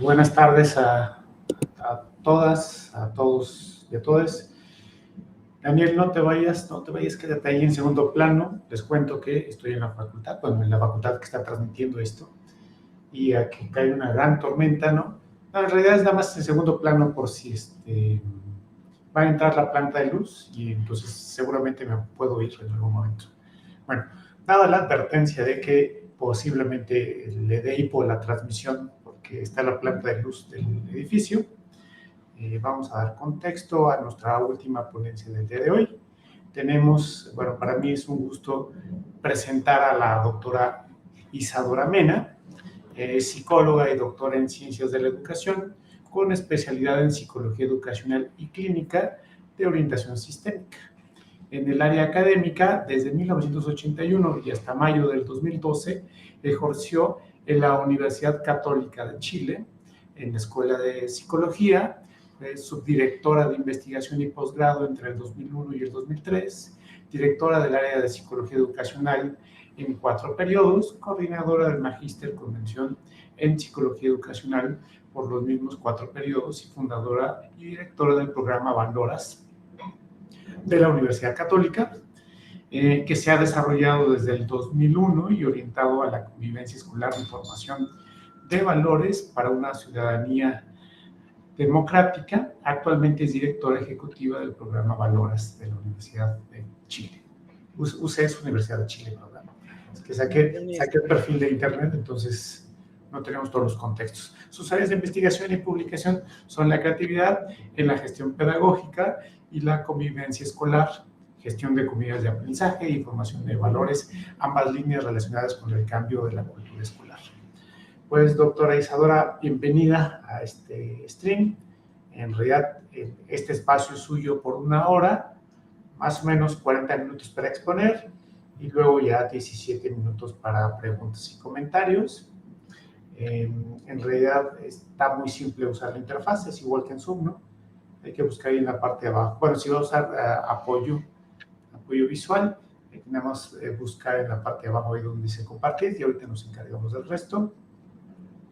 Buenas tardes a todas, a todos y a todas. Daniel, no te vayas, quédate ahí en segundo plano. Les cuento que estoy en la facultad, en la facultad que está transmitiendo esto, y aquí cae una gran tormenta, ¿no? No, en realidad es nada más en segundo plano por si va a entrar la planta de luz y entonces seguramente me puedo ir en algún momento. Bueno, dada la advertencia de que posiblemente le dé hipo la transmisión porque está la planta de luz del edificio, vamos a dar contexto a nuestra última ponencia del día de hoy. Para mí es un gusto presentar a la doctora Isadora Mena, psicóloga y doctora en Ciencias de la Educación, con especialidad en Psicología Educacional y Clínica de Orientación Sistémica. En el área académica, desde 1981 y hasta mayo del 2012, ejerció en la Universidad Católica de Chile, en la Escuela de Psicología, subdirectora de investigación y posgrado entre el 2001 y el 2003, directora del área de Psicología Educacional en 4 periodos, coordinadora del Magíster Convención en Psicología Educacional por los mismos 4 periodos y fundadora y directora del programa Valoras de la Universidad Católica, que se ha desarrollado desde el 2001 y orientado a la convivencia escolar y formación de valores para una ciudadanía democrática. Actualmente es directora ejecutiva del programa Valoras de la Universidad de Chile. UCE es Universidad de Chile, programa. Es que saqué el perfil de internet, entonces no tenemos todos los contextos. Sus áreas de investigación y publicación son la creatividad en la gestión pedagógica y la convivencia escolar, gestión de comunidades de aprendizaje y formación de valores, ambas líneas relacionadas con el cambio de la cultura escolar. Pues, doctora Isadora, bienvenida a este stream. En realidad, este espacio es suyo por 1 hora, más o menos 40 minutos para exponer, y luego ya 17 minutos para preguntas y comentarios. En realidad está muy simple usar la interfaz, es igual que en Zoom, ¿no? Hay que buscar ahí en la parte de abajo. Bueno, si va a usar apoyo visual, nada más buscar en la parte de abajo ahí donde dice compartir, y ahorita nos encargamos del resto.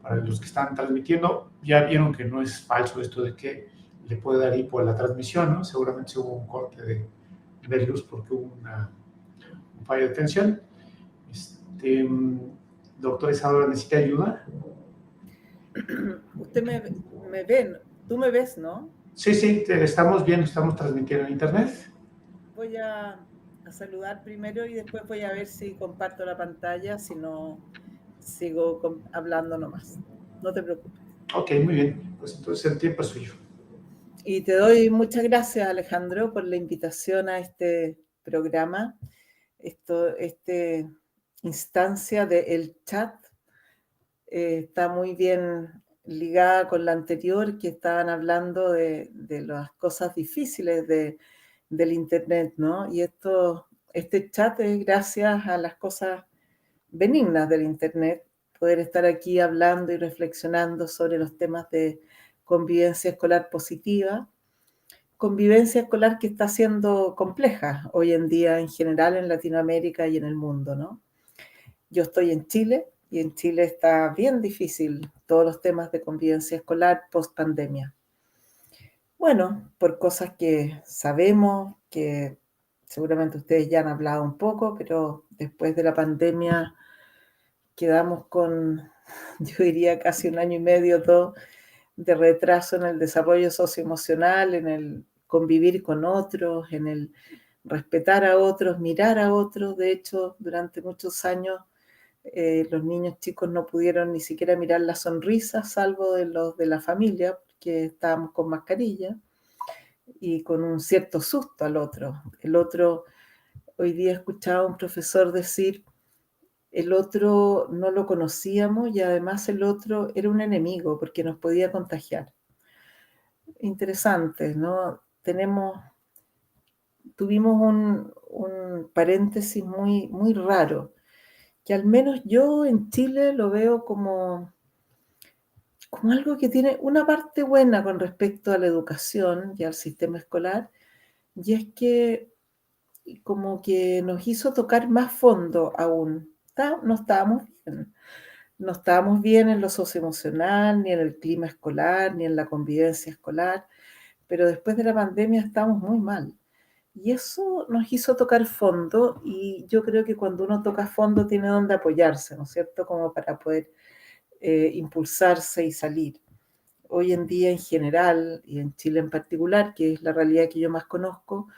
Para los que están transmitiendo, ya vieron que no es falso esto de que le puede dar hipo a la transmisión, ¿no? Seguramente hubo un corte de luz porque hubo un fallo de tensión. Doctor Isadora, ¿necesita ayuda? Usted me ve, tú me ves, ¿no? Sí, te estamos viendo, estamos transmitiendo en internet. Voy a saludar primero y después voy a ver si comparto la pantalla, si no sigo hablando nomás. No te preocupes. Ok, muy bien, pues entonces el tiempo es suyo. Y te doy muchas gracias, Alejandro, por la invitación a este programa, esta instancia del chat. Está muy bien ligada con la anterior, que estaban hablando de las cosas difíciles del Internet, ¿no? Y este chat es gracias a las cosas benignas del Internet, poder estar aquí hablando y reflexionando sobre los temas de convivencia escolar positiva, convivencia escolar que está siendo compleja hoy en día en general en Latinoamérica y en el mundo, ¿no? Yo estoy en Chile y en Chile está bien difícil todos los temas de convivencia escolar post pandemia. Bueno, por cosas que sabemos, que seguramente ustedes ya han hablado un poco, pero después de la pandemia quedamos con, yo diría, casi 1 año y medio, 2, de retraso en el desarrollo socioemocional, en el convivir con otros, en el respetar a otros, mirar a otros. De hecho, durante muchos años los niños chicos no pudieron ni siquiera mirar la sonrisa, salvo de los de la familia, porque estábamos con mascarilla y con un cierto susto al otro. El otro, hoy día escuchaba a un profesor decir, el otro no lo conocíamos y además el otro era un enemigo porque nos podía contagiar. Interesante, ¿no? Tuvimos un paréntesis muy, muy raro, que al menos yo en Chile lo veo como algo que tiene una parte buena con respecto a la educación y al sistema escolar, y es que como que nos hizo tocar más fondo aún. No estábamos bien. no estábamos bien en lo socioemocional, ni en el clima escolar, ni en la convivencia escolar, pero después de la pandemia estamos muy mal. Y eso nos hizo tocar fondo, y yo creo que cuando uno toca fondo tiene donde apoyarse, ¿no es cierto? Como para poder impulsarse y salir. Hoy en día en general, y en Chile en particular, que es la realidad que yo más conozco,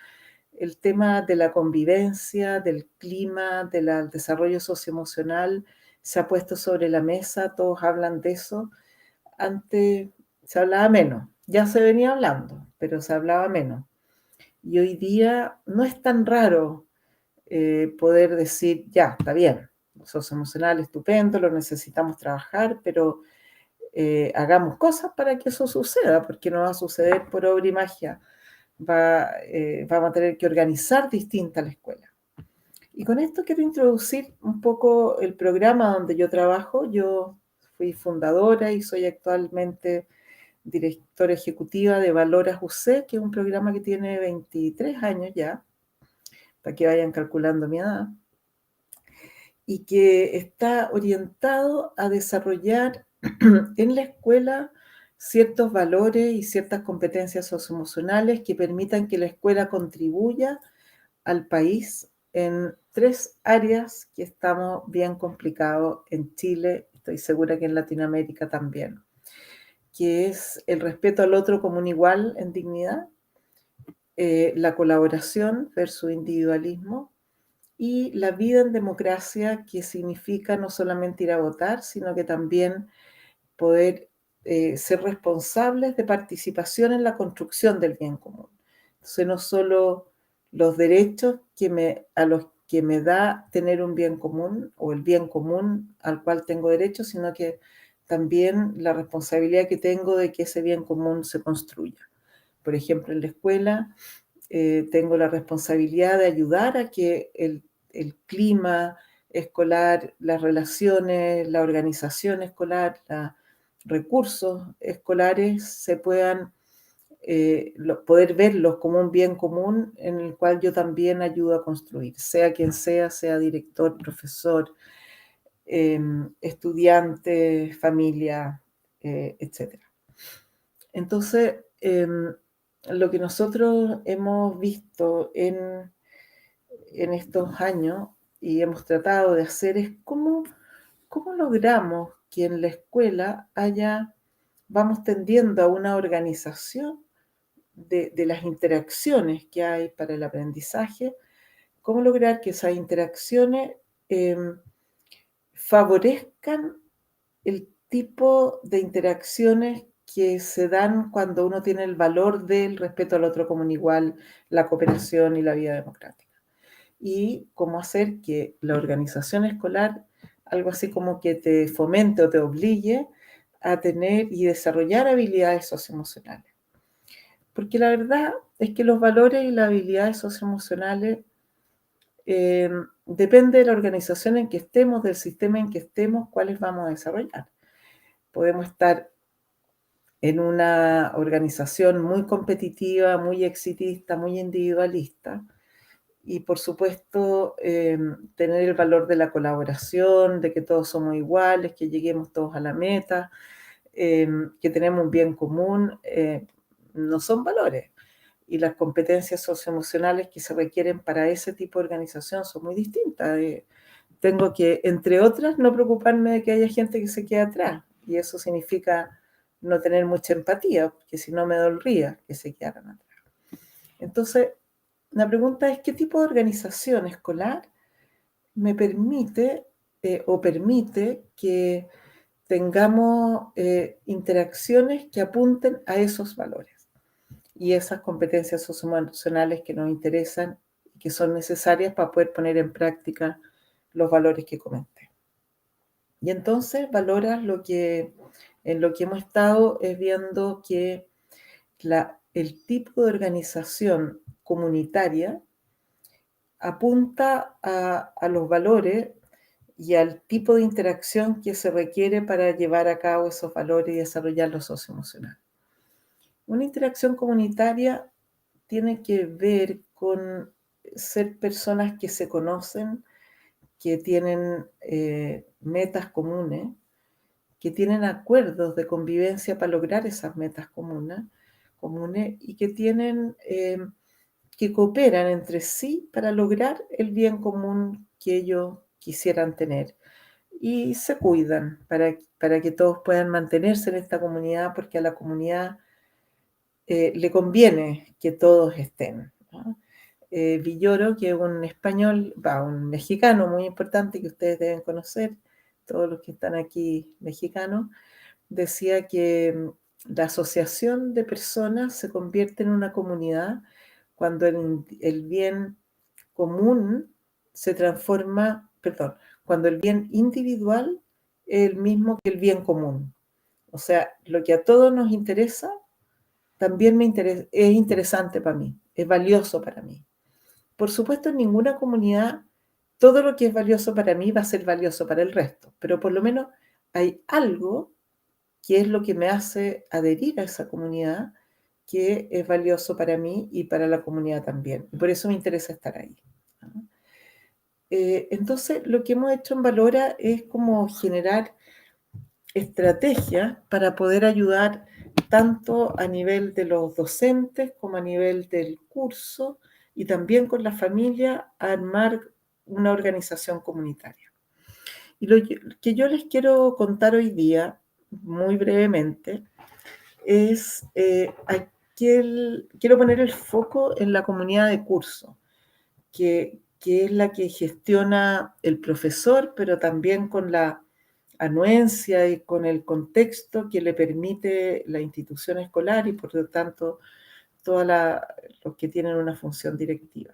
el tema de la convivencia, del clima, del desarrollo socioemocional se ha puesto sobre la mesa, todos hablan de eso. Antes se hablaba menos, ya se venía hablando, pero se hablaba menos. Y hoy día no es tan raro poder decir, ya, está bien, lo socioemocional estupendo, lo necesitamos trabajar, pero hagamos cosas para que eso suceda, porque no va a suceder por obra y magia. Vamos a tener que organizar distinta la escuela. Y con esto quiero introducir un poco el programa donde yo trabajo. Yo fui fundadora y soy actualmente directora ejecutiva de Valoras UC, que es un programa que tiene 23 años ya, para que vayan calculando mi edad, y que está orientado a desarrollar en la escuela ciertos valores y ciertas competencias socioemocionales que permitan que la escuela contribuya al país en 3 áreas que estamos bien complicados en Chile, estoy segura que en Latinoamérica también, que es el respeto al otro como un igual en dignidad, la colaboración versus individualismo, y la vida en democracia, que significa no solamente ir a votar, sino que también poder ser responsables de participación en la construcción del bien común. Entonces, no solo los derechos a los que me da tener un bien común o el bien común al cual tengo derecho, sino que también la responsabilidad que tengo de que ese bien común se construya. Por ejemplo, en la escuela tengo la responsabilidad de ayudar a que el clima escolar, las relaciones, la organización escolar, los recursos escolares se puedan poder verlos como un bien común en el cual yo también ayudo a construir, sea quien sea director, profesor, estudiante, familia, etc. Entonces, lo que nosotros hemos visto en estos años y hemos tratado de hacer es cómo logramos que en la escuela vamos tendiendo a una organización de las interacciones que hay para el aprendizaje, cómo lograr que esas interacciones eh, favorezcan el tipo de interacciones que se dan cuando uno tiene el valor del respeto al otro como un igual, la cooperación y la vida democrática. Y cómo hacer que la organización escolar, algo así como que te fomente o te obligue a tener y desarrollar habilidades socioemocionales. Porque la verdad es que los valores y las habilidades socioemocionales depende de la organización en que estemos, del sistema en que estemos, cuáles vamos a desarrollar. Podemos estar en una organización muy competitiva, muy exitista, muy individualista, y por supuesto tener el valor de la colaboración, de que todos somos iguales, que lleguemos todos a la meta, que tenemos un bien común, no son valores. Y las competencias socioemocionales que se requieren para ese tipo de organización son muy distintas. Tengo que, entre otras, no preocuparme de que haya gente que se quede atrás, y eso significa no tener mucha empatía, porque si no me dolería que se quedaran atrás. Entonces, la pregunta es, ¿qué tipo de organización escolar me permite o permite que tengamos interacciones que apunten a esos valores y esas competencias socioemocionales que nos interesan y que son necesarias para poder poner en práctica los valores que comenté? Y entonces valoras en lo que hemos estado es viendo que el tipo de organización comunitaria apunta a los valores y al tipo de interacción que se requiere para llevar a cabo esos valores y desarrollar lo socioemocional. Una interacción comunitaria tiene que ver con ser personas que se conocen, que tienen metas comunes, que tienen acuerdos de convivencia para lograr esas metas comunes y que que cooperan entre sí para lograr el bien común que ellos quisieran tener. Y se cuidan para que todos puedan mantenerse en esta comunidad, porque a la comunidad le conviene que todos estén, ¿no? Villoro, que es un español, un mexicano muy importante que ustedes deben conocer, todos los que están aquí mexicanos, decía que la asociación de personas se convierte en una comunidad cuando el bien común se transforma, perdón, cuando el bien individual es el mismo que el bien común. O sea, lo que a todos nos interesa también es interesante para mí, es valioso para mí. Por supuesto, en ninguna comunidad todo lo que es valioso para mí va a ser valioso para el resto, pero por lo menos hay algo que es lo que me hace adherir a esa comunidad, que es valioso para mí y para la comunidad también. Y por eso me interesa estar ahí. Entonces, lo que hemos hecho en Valora es como generar estrategias para poder ayudar tanto a nivel de los docentes como a nivel del curso y también con la familia a armar una organización comunitaria. Y lo que yo les quiero contar hoy día, muy brevemente, es quiero poner el foco en la comunidad de curso, que es la que gestiona el profesor, pero también con la anuencia y con el contexto que le permite la institución escolar y por lo tanto todos los que tienen una función directiva.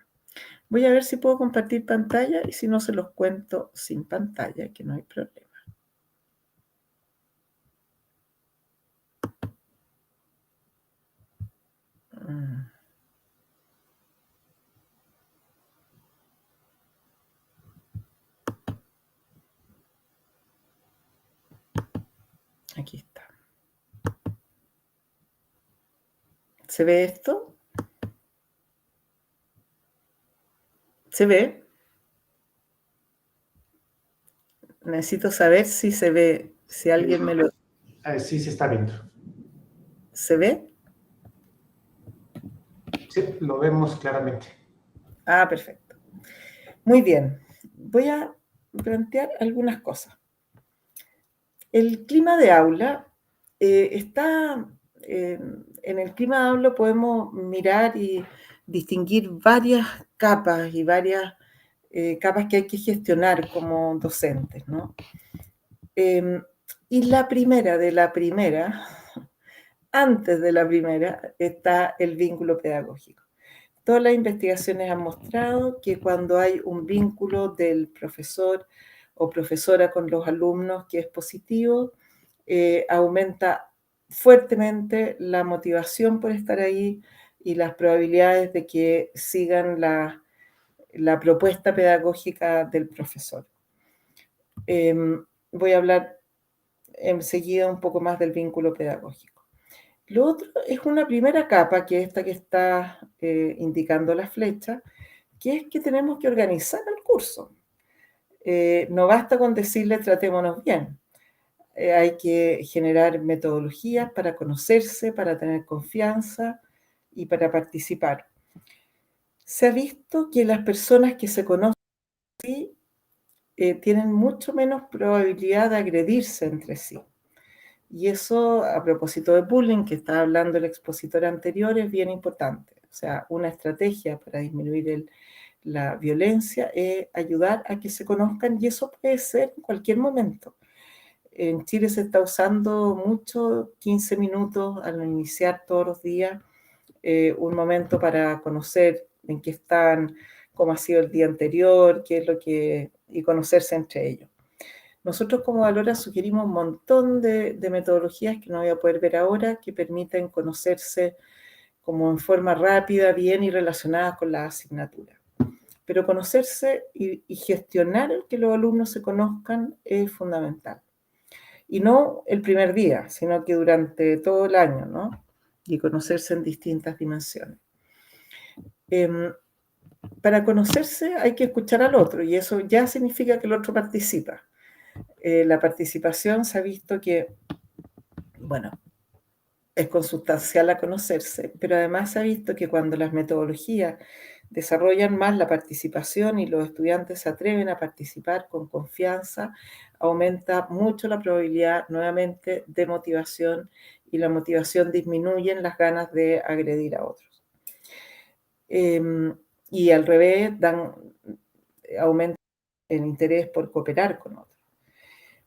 Voy a ver si puedo compartir pantalla y si no se los cuento sin pantalla, que no hay problema. Aquí está. ¿Se ve esto? ¿Se ve? Necesito saber si se ve, si alguien me lo... Sí, se está viendo. ¿Se ve? Sí, lo vemos claramente. Ah, perfecto. Muy bien. Voy a plantear algunas cosas. El clima de aula está... en el clima de aula podemos mirar y distinguir varias capas y varias capas que hay que gestionar como docentes, ¿no? Y la primera de la primera, antes de la primera, está el vínculo pedagógico. Todas las investigaciones han mostrado que cuando hay un vínculo del profesor o profesora con los alumnos que es positivo, aumenta fuertemente la motivación por estar ahí y las probabilidades de que sigan la propuesta pedagógica del profesor. Voy a hablar enseguida un poco más del vínculo pedagógico. Lo otro es una primera capa, que es esta que está indicando la flecha, que es que tenemos que organizar el curso. No basta con decirle tratémonos bien. Hay que generar metodologías para conocerse, para tener confianza y para participar. Se ha visto que las personas que se conocen tienen mucho menos probabilidad de agredirse entre sí. Y eso, a propósito de bullying, que estaba hablando el expositor anterior, es bien importante. O sea, una estrategia para disminuir la violencia es ayudar a que se conozcan, y eso puede ser en cualquier momento. En Chile se está usando mucho 15 minutos al iniciar todos los días, un momento para conocer en qué están, cómo ha sido el día anterior, qué es lo que... y conocerse entre ellos. Nosotros como Valora sugerimos un montón de metodologías que no voy a poder ver ahora, que permiten conocerse como en forma rápida, bien y relacionadas con la asignatura. Pero conocerse y gestionar que los alumnos se conozcan es fundamental. Y no el primer día, sino que durante todo el año, ¿no? Y conocerse en distintas dimensiones. Para conocerse hay que escuchar al otro, y eso ya significa que el otro participa. La participación se ha visto que, bueno, es consustancial a conocerse, pero además se ha visto que cuando las metodologías desarrollan más la participación y los estudiantes se atreven a participar con confianza, aumenta mucho la probabilidad nuevamente de motivación, y la motivación disminuye en las ganas de agredir a otros. Y al revés, aumenta el interés por cooperar con otros.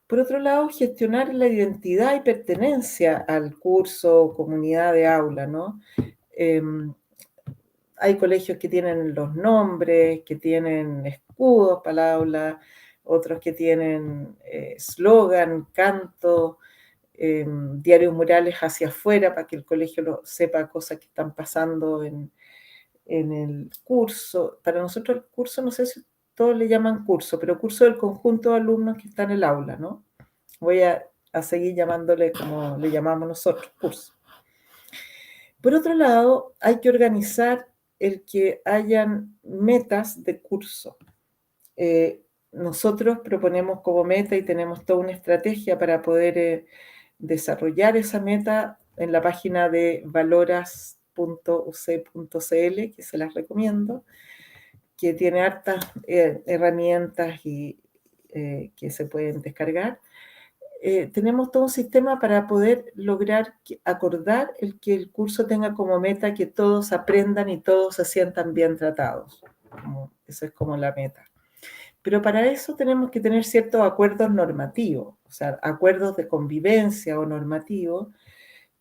Por otro lado, gestionar la identidad y pertenencia al curso o comunidad de aula, ¿no? Hay colegios que tienen los nombres, que tienen escudos para el aula, otros que tienen eslogan, canto, diarios murales hacia afuera para que el colegio sepa cosas que están pasando en el curso. Para nosotros el curso, no sé si todos le llaman curso, pero curso del conjunto de alumnos que están en el aula, ¿no? Voy a seguir llamándole como le llamamos nosotros, curso. Por otro lado, hay que organizar el que hayan metas de curso. Nosotros proponemos como meta y tenemos toda una estrategia para poder desarrollar esa meta en la página de valoras.uc.cl, que se las recomiendo, que tiene hartas herramientas y que se pueden descargar. Tenemos todo un sistema para poder lograr acordar que el curso tenga como meta que todos aprendan y todos se sientan bien tratados. Esa es como la meta. Pero para eso tenemos que tener ciertos acuerdos normativos, o sea, acuerdos de convivencia o normativos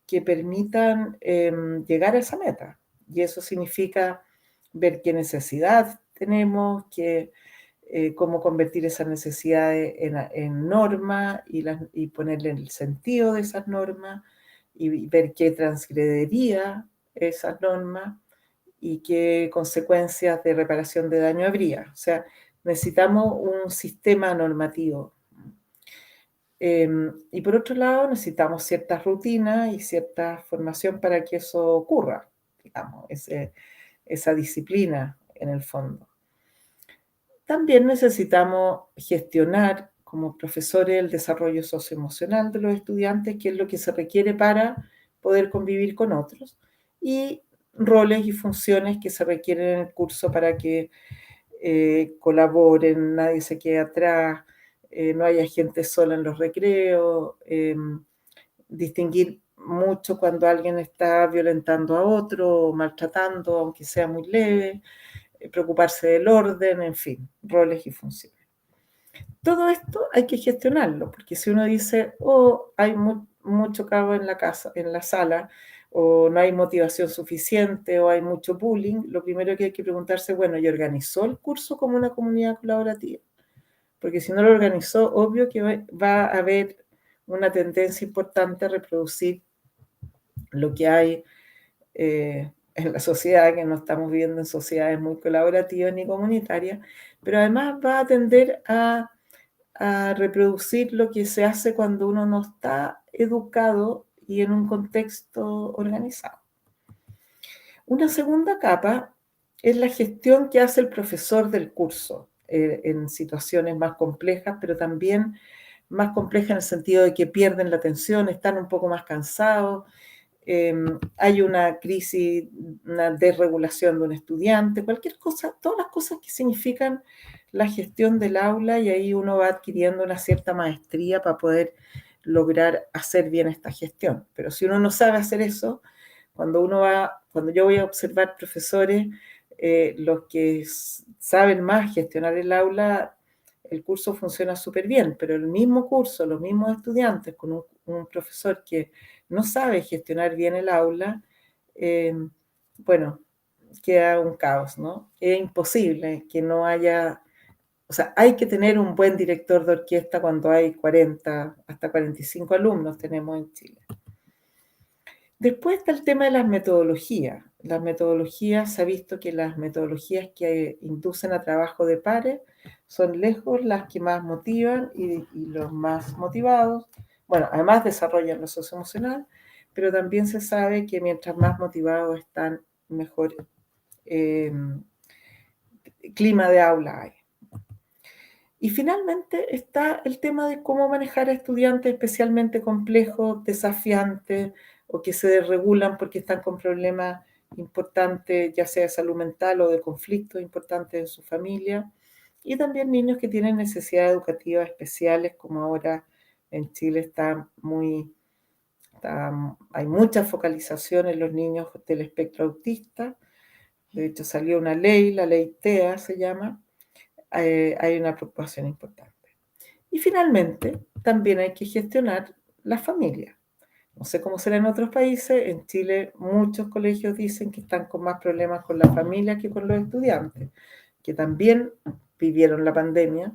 que permitan llegar a esa meta. Y eso significa ver qué necesidad tenemos, cómo convertir esas necesidades en normas y ponerle el sentido de esas normas y ver qué transgrediría esas normas y qué consecuencias de reparación de daño habría. O sea, necesitamos un sistema normativo. Y por otro lado, necesitamos ciertas rutinas y cierta formación para que eso ocurra, digamos, esa disciplina en el fondo. También necesitamos gestionar como profesores el desarrollo socioemocional de los estudiantes, que es lo que se requiere para poder convivir con otros, y roles y funciones que se requieren en el curso para que colaboren, nadie se quede atrás, no haya gente sola en los recreos, distinguir mucho cuando alguien está violentando a otro, o maltratando, aunque sea muy leve, preocuparse del orden, en fin, roles y funciones. Todo esto hay que gestionarlo, porque si uno dice, oh, hay mucho cabo en la casa, en la sala, o no hay motivación suficiente, o hay mucho bullying, lo primero que hay que preguntarse, bueno, ¿y organizó el curso como una comunidad colaborativa? Porque si no lo organizó, obvio que va a haber una tendencia importante a reproducir lo que hay en la sociedad, que no estamos viviendo en sociedades muy colaborativas ni comunitarias, pero además va a tender a reproducir lo que se hace cuando uno no está educado y en un contexto organizado. Una segunda capa es la gestión que hace el profesor del curso en situaciones más complejas, pero también más complejas en el sentido de que pierden la atención, están un poco más cansados, hay una crisis, una desregulación de un estudiante, cualquier cosa, todas las cosas que significan la gestión del aula, y ahí uno va adquiriendo una cierta maestría para poder lograr hacer bien esta gestión. Pero si uno no sabe hacer eso, cuando yo voy a observar profesores, los que saben más gestionar el aula, el curso funciona súper bien, pero el mismo curso, los mismos estudiantes con un profesor que no sabe gestionar bien el aula, bueno, queda un caos, ¿no? Es imposible que no haya, o sea, hay que tener un buen director de orquesta cuando hay 40, hasta 45 alumnos tenemos en Chile. Después está el tema de las metodologías. Las metodologías, se ha visto que las metodologías que inducen a trabajo de pares son lejos las que más motivan y los más motivados. Bueno, además desarrollan lo socioemocional, pero también se sabe que mientras más motivados están, mejor clima de aula hay. Y finalmente está el tema de cómo manejar a estudiantes especialmente complejos, desafiantes o que se desregulan porque están con problemas importantes, ya sea de salud mental o de conflictos importantes en su familia. Y también niños que tienen necesidades educativas especiales, como ahora en Chile hay mucha focalización en los niños del espectro autista. De hecho, salió una ley, la ley TEA se llama. Hay una preocupación importante. Y finalmente, también hay que gestionar la familia. No sé cómo será en otros países. En Chile muchos colegios dicen que están con más problemas con la familia que con los estudiantes, que también vivieron la pandemia,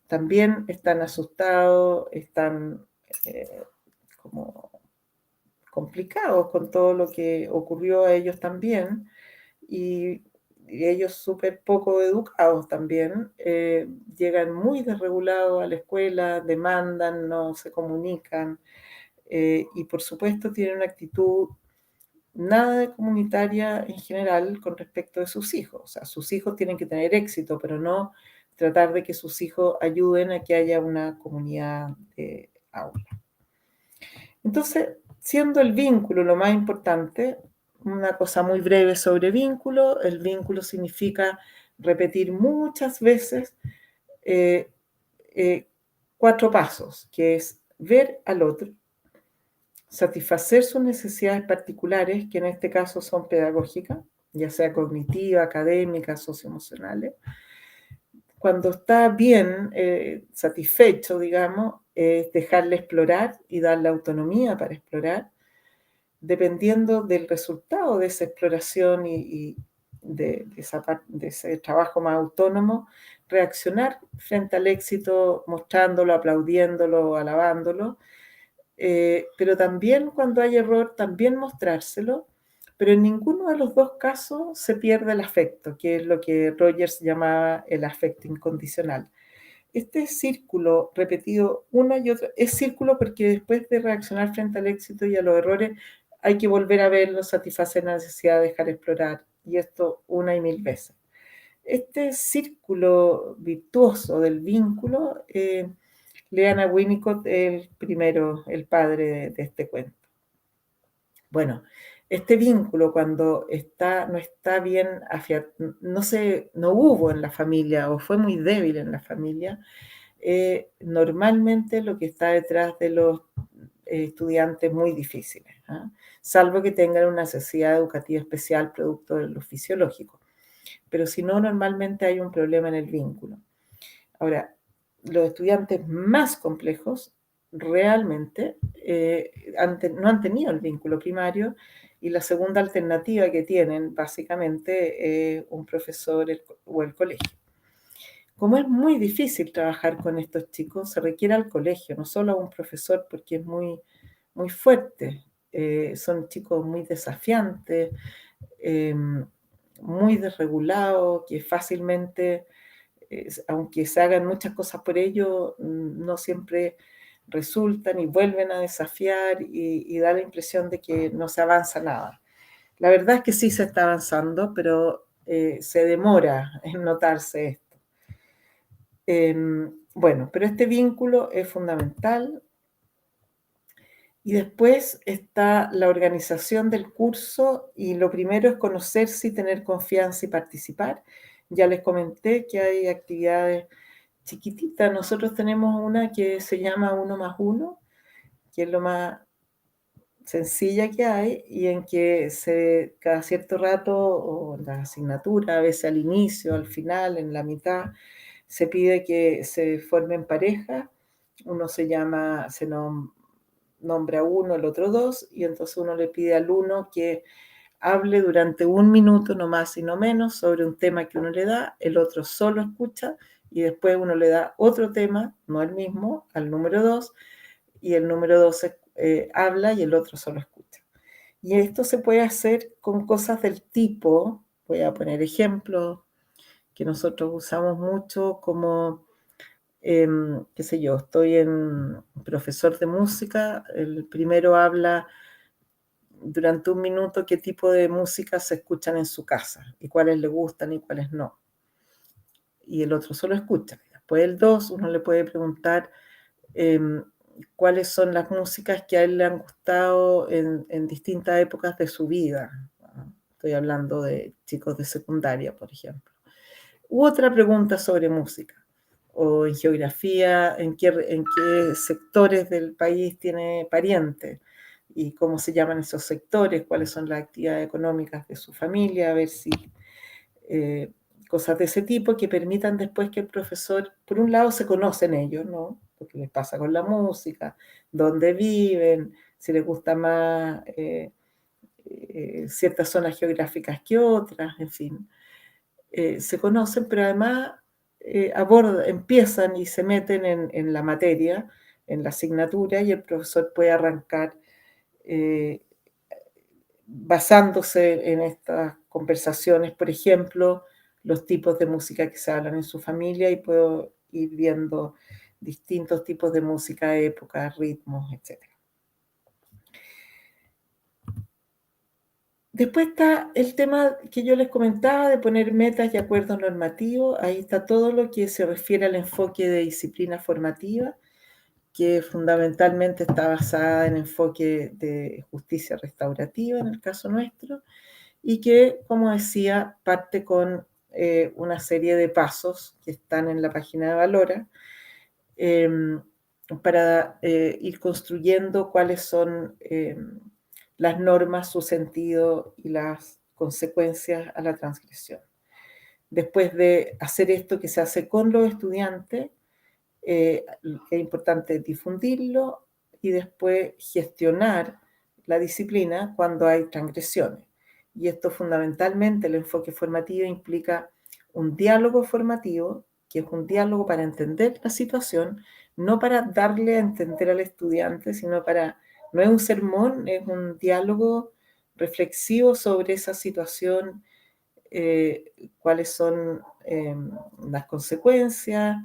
también están asustados, están como complicados con todo lo que ocurrió a ellos también, y ellos súper poco educados también, llegan muy desregulados a la escuela, demandan, no se comunican, y por supuesto tienen una actitud nada de comunitaria en general con respecto de sus hijos. O sea, sus hijos tienen que tener éxito, pero no tratar de que sus hijos ayuden a que haya una comunidad de aula. Entonces, siendo el vínculo lo más importante, una cosa muy breve sobre vínculo: el vínculo significa repetir muchas veces 4 pasos, que es ver al otro, satisfacer sus necesidades particulares, que en este caso son pedagógicas, ya sea cognitivas, académicas, socioemocionales. Cuando está bien satisfecho, digamos, es dejarle explorar y darle autonomía para explorar, dependiendo del resultado de esa exploración y de ese trabajo más autónomo, reaccionar frente al éxito, mostrándolo, aplaudiéndolo, alabándolo, pero también cuando hay error, también mostrárselo, pero en ninguno de los dos casos se pierde el afecto, que es lo que Rogers llamaba el afecto incondicional. Este círculo repetido una y otra, es círculo porque después de reaccionar frente al éxito y a los errores, hay que volver a verlo, satisfacer la necesidad de dejar explorar, y esto una y mil veces. Este círculo virtuoso del vínculo, lean a Winnicott, el primero, el padre de este cuento. Bueno, este vínculo cuando no está bien no hubo en la familia o fue muy débil en la familia, normalmente lo que está detrás de los estudiantes muy difíciles, ¿eh? Salvo que tengan una necesidad educativa especial producto de lo fisiológico. Pero si no, normalmente hay un problema en el vínculo. Ahora, los estudiantes más complejos realmente no han tenido el vínculo primario, y la segunda alternativa que tienen básicamente un profesor o el colegio. Como es muy difícil trabajar con estos chicos, se requiere al colegio, no solo a un profesor, porque es muy, muy fuerte. Son chicos muy desafiantes, muy desregulados, que fácilmente, aunque se hagan muchas cosas por ellos, no siempre resultan y vuelven a desafiar y da la impresión de que no se avanza nada. La verdad es que sí se está avanzando, pero se demora en notarse esto. Bueno, pero este vínculo es fundamental. Y después está la organización del curso, y lo primero es conocerse y tener confianza y participar. Ya les comenté que hay actividades chiquititas. Nosotros tenemos una que se llama 1+1, que es lo más sencilla que hay, y en que cada cierto rato, o en la asignatura, a veces al inicio, al final, en la mitad, se pide que se formen parejas. Uno nombra uno, el otro dos, y entonces uno le pide al uno que hable durante 1 minuto, no más y no menos, sobre un tema que uno le da, el otro solo escucha, y después uno le da otro tema, no el mismo, al número 2, y el número 2 habla y el otro solo escucha. Y esto se puede hacer con cosas del tipo, voy a poner ejemplos que nosotros usamos mucho, como qué sé yo, estoy en profesor de música, el primero habla durante 1 minuto qué tipo de música se escuchan en su casa y cuáles le gustan y cuáles no. Y el otro solo escucha. Después el 2, uno le puede preguntar cuáles son las músicas que a él le han gustado en distintas épocas de su vida. Estoy hablando de chicos de secundaria, por ejemplo. U otra pregunta sobre música, o en geografía, en qué sectores del país tiene parientes y cómo se llaman esos sectores, cuáles son las actividades económicas de su familia, a ver si cosas de ese tipo que permitan después que el profesor, por un lado, se conocen ellos, ¿no? Lo que les pasa con la música, dónde viven, si les gusta más ciertas zonas geográficas que otras, en fin. Se conocen, pero además empiezan y se meten en la materia, en la asignatura, y el profesor puede arrancar basándose en estas conversaciones, por ejemplo, los tipos de música que se hablan en su familia, y puedo ir viendo distintos tipos de música, épocas, ritmos, etc. Después está el tema que yo les comentaba de poner metas y acuerdos normativos. Ahí está todo lo que se refiere al enfoque de disciplina formativa, que fundamentalmente está basada en enfoque de justicia restaurativa, en el caso nuestro, y que, como decía, parte con una serie de pasos que están en la página de Valora, para ir construyendo cuáles son las normas, su sentido y las consecuencias a la transgresión. Después de hacer esto que se hace con los estudiantes, es importante difundirlo y después gestionar la disciplina cuando hay transgresiones. Y esto fundamentalmente, el enfoque formativo implica un diálogo formativo, que es un diálogo para entender la situación, no para darle a entender al estudiante, no es un sermón, es un diálogo reflexivo sobre esa situación, cuáles son las consecuencias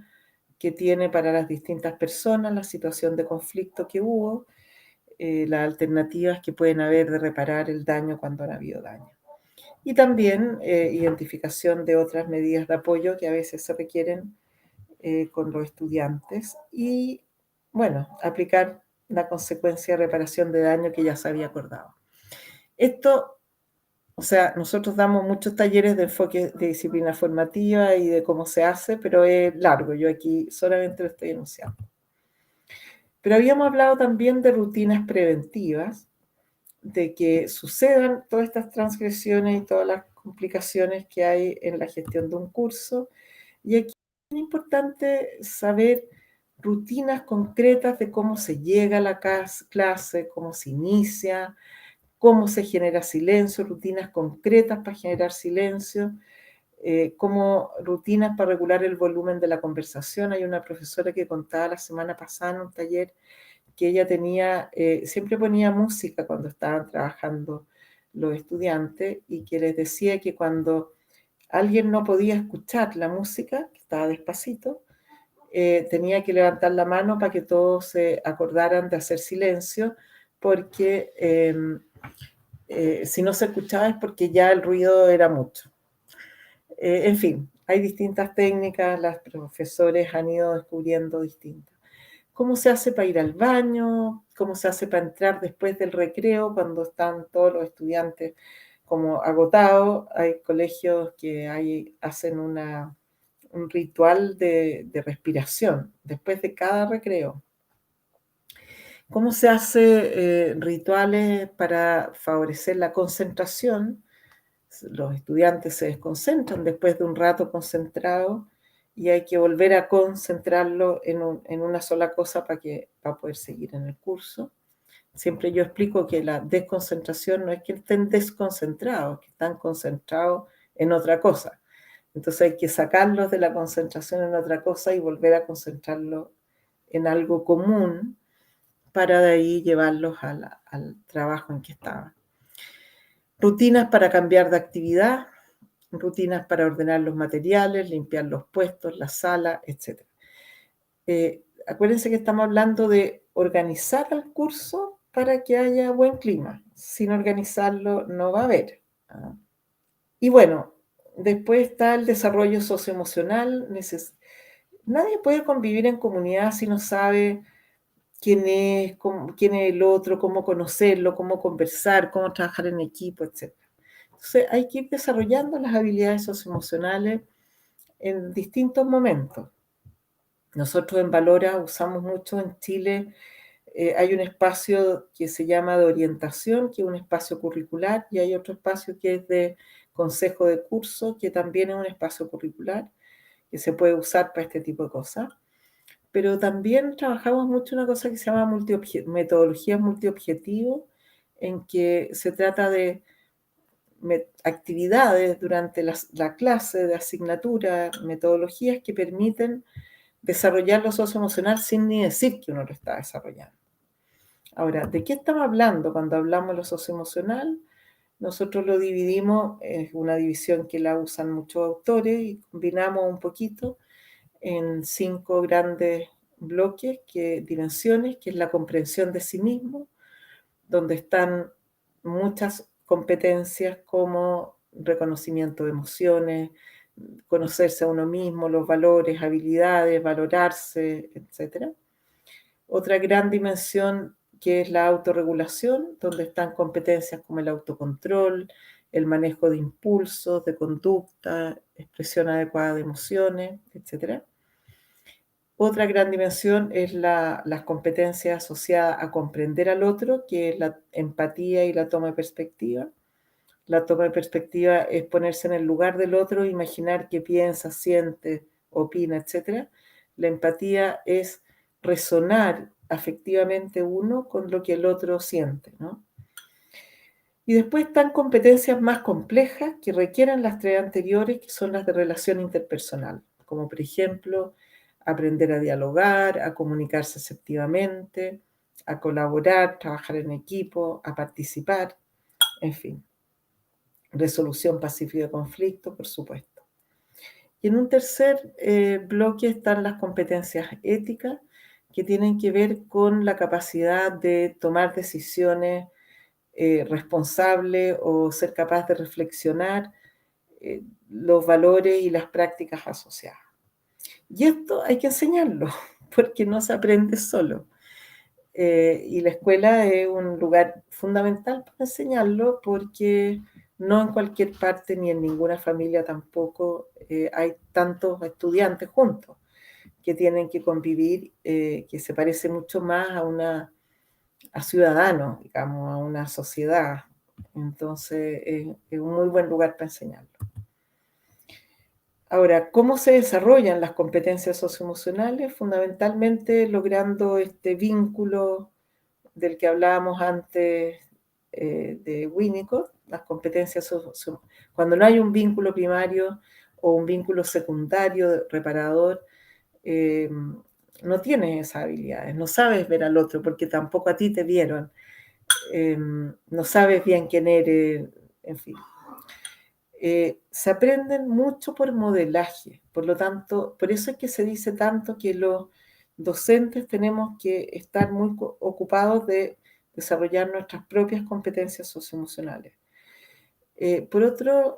que tiene para las distintas personas la situación de conflicto que hubo, las alternativas que pueden haber de reparar el daño cuando ha habido daño. Y también identificación de otras medidas de apoyo que a veces se requieren con los estudiantes y, bueno, aplicar la consecuencia de reparación de daño que ya se había acordado. Esto, o sea, nosotros damos muchos talleres de enfoque de disciplina formativa y de cómo se hace, pero es largo, yo aquí solamente lo estoy enunciando. Pero habíamos hablado también de rutinas preventivas, de que sucedan todas estas transgresiones y todas las complicaciones que hay en la gestión de un curso. Y aquí es importante saber rutinas concretas de cómo se llega a la clase, cómo se inicia, cómo se genera silencio, rutinas concretas para generar silencio, como rutinas para regular el volumen de la conversación. Hay una profesora que contaba la semana pasada en un taller que ella tenía, siempre ponía música cuando estaban trabajando los estudiantes, y que les decía que cuando alguien no podía escuchar la música, que estaba despacito, tenía que levantar la mano para que todos se acordaran de hacer silencio, porque si no se escuchaba es porque ya el ruido era mucho. En fin, hay distintas técnicas, los profesores han ido descubriendo distintas. ¿Cómo se hace para ir al baño? ¿Cómo se hace para entrar después del recreo cuando están todos los estudiantes como agotados? Hay colegios que hacen un ritual de respiración después de cada recreo. ¿Cómo se hace rituales para favorecer la concentración? Los estudiantes se desconcentran después de un rato concentrado y hay que volver a concentrarlo en una sola cosa para poder seguir en el curso. Siempre yo explico que la desconcentración no es que estén desconcentrados, que están concentrados en otra cosa. Entonces hay que sacarlos de la concentración en otra cosa y volver a concentrarlo en algo común para de ahí llevarlos al trabajo en que estaban. Rutinas para cambiar de actividad, rutinas para ordenar los materiales, limpiar los puestos, la sala, etc. Acuérdense que estamos hablando de organizar el curso para que haya buen clima. Sin organizarlo no va a haber. Y bueno, después está el desarrollo socioemocional. nadie puede convivir en comunidad si no sabe quién es, quién es el otro, cómo conocerlo, cómo conversar, cómo trabajar en equipo, etc. Entonces hay que ir desarrollando las habilidades socioemocionales en distintos momentos. Nosotros en Valora usamos mucho en Chile, hay un espacio que se llama de orientación, que es un espacio curricular, y hay otro espacio que es de consejo de curso, que también es un espacio curricular, que se puede usar para este tipo de cosas. Pero también trabajamos mucho una cosa que se llama metodologías multiobjetivo, en que se trata de actividades durante la clase de asignatura, metodologías que permiten desarrollar lo socioemocional sin ni decir que uno lo está desarrollando. Ahora, ¿de qué estamos hablando cuando hablamos de lo socioemocional? Nosotros lo dividimos, es una división que la usan muchos autores y combinamos un poquito en 5 grandes bloques, dimensiones, que es la comprensión de sí mismo, donde están muchas competencias como reconocimiento de emociones, conocerse a uno mismo, los valores, habilidades, valorarse, etc. Otra gran dimensión que es la autorregulación, donde están competencias como el autocontrol, el manejo de impulsos, de conducta, expresión adecuada de emociones, etc. Otra gran dimensión es las competencias asociadas a comprender al otro, que es la empatía y la toma de perspectiva. La toma de perspectiva es ponerse en el lugar del otro, imaginar qué piensa, siente, opina, etc. La empatía es resonar afectivamente uno con lo que el otro siente, ¿no? Y después están competencias más complejas que requieren las 3 anteriores, que son las de relación interpersonal, como por ejemplo aprender a dialogar, a comunicarse asertivamente, a colaborar, trabajar en equipo, a participar, en fin, resolución pacífica de conflicto, por supuesto. Y en un tercer bloque están las competencias éticas, que tienen que ver con la capacidad de tomar decisiones responsable o ser capaz de reflexionar los valores y las prácticas asociadas. Y esto hay que enseñarlo, porque no se aprende solo. Y la escuela es un lugar fundamental para enseñarlo, porque no en cualquier parte ni en ninguna familia tampoco hay tantos estudiantes juntos que tienen que convivir, que se parece mucho más a ciudadanos, digamos, a una sociedad. Entonces, es un muy buen lugar para enseñarlo. Ahora, ¿cómo se desarrollan las competencias socioemocionales? Fundamentalmente logrando este vínculo del que hablábamos antes de Winnicott, las competencias cuando no hay un vínculo primario o un vínculo secundario reparador, no tienes esas habilidades, no sabes ver al otro porque tampoco a ti te vieron, no sabes bien quién eres, en fin. Se aprenden mucho por modelaje, por lo tanto, por eso es que se dice tanto que los docentes tenemos que estar muy ocupados de desarrollar nuestras propias competencias socioemocionales. Por otro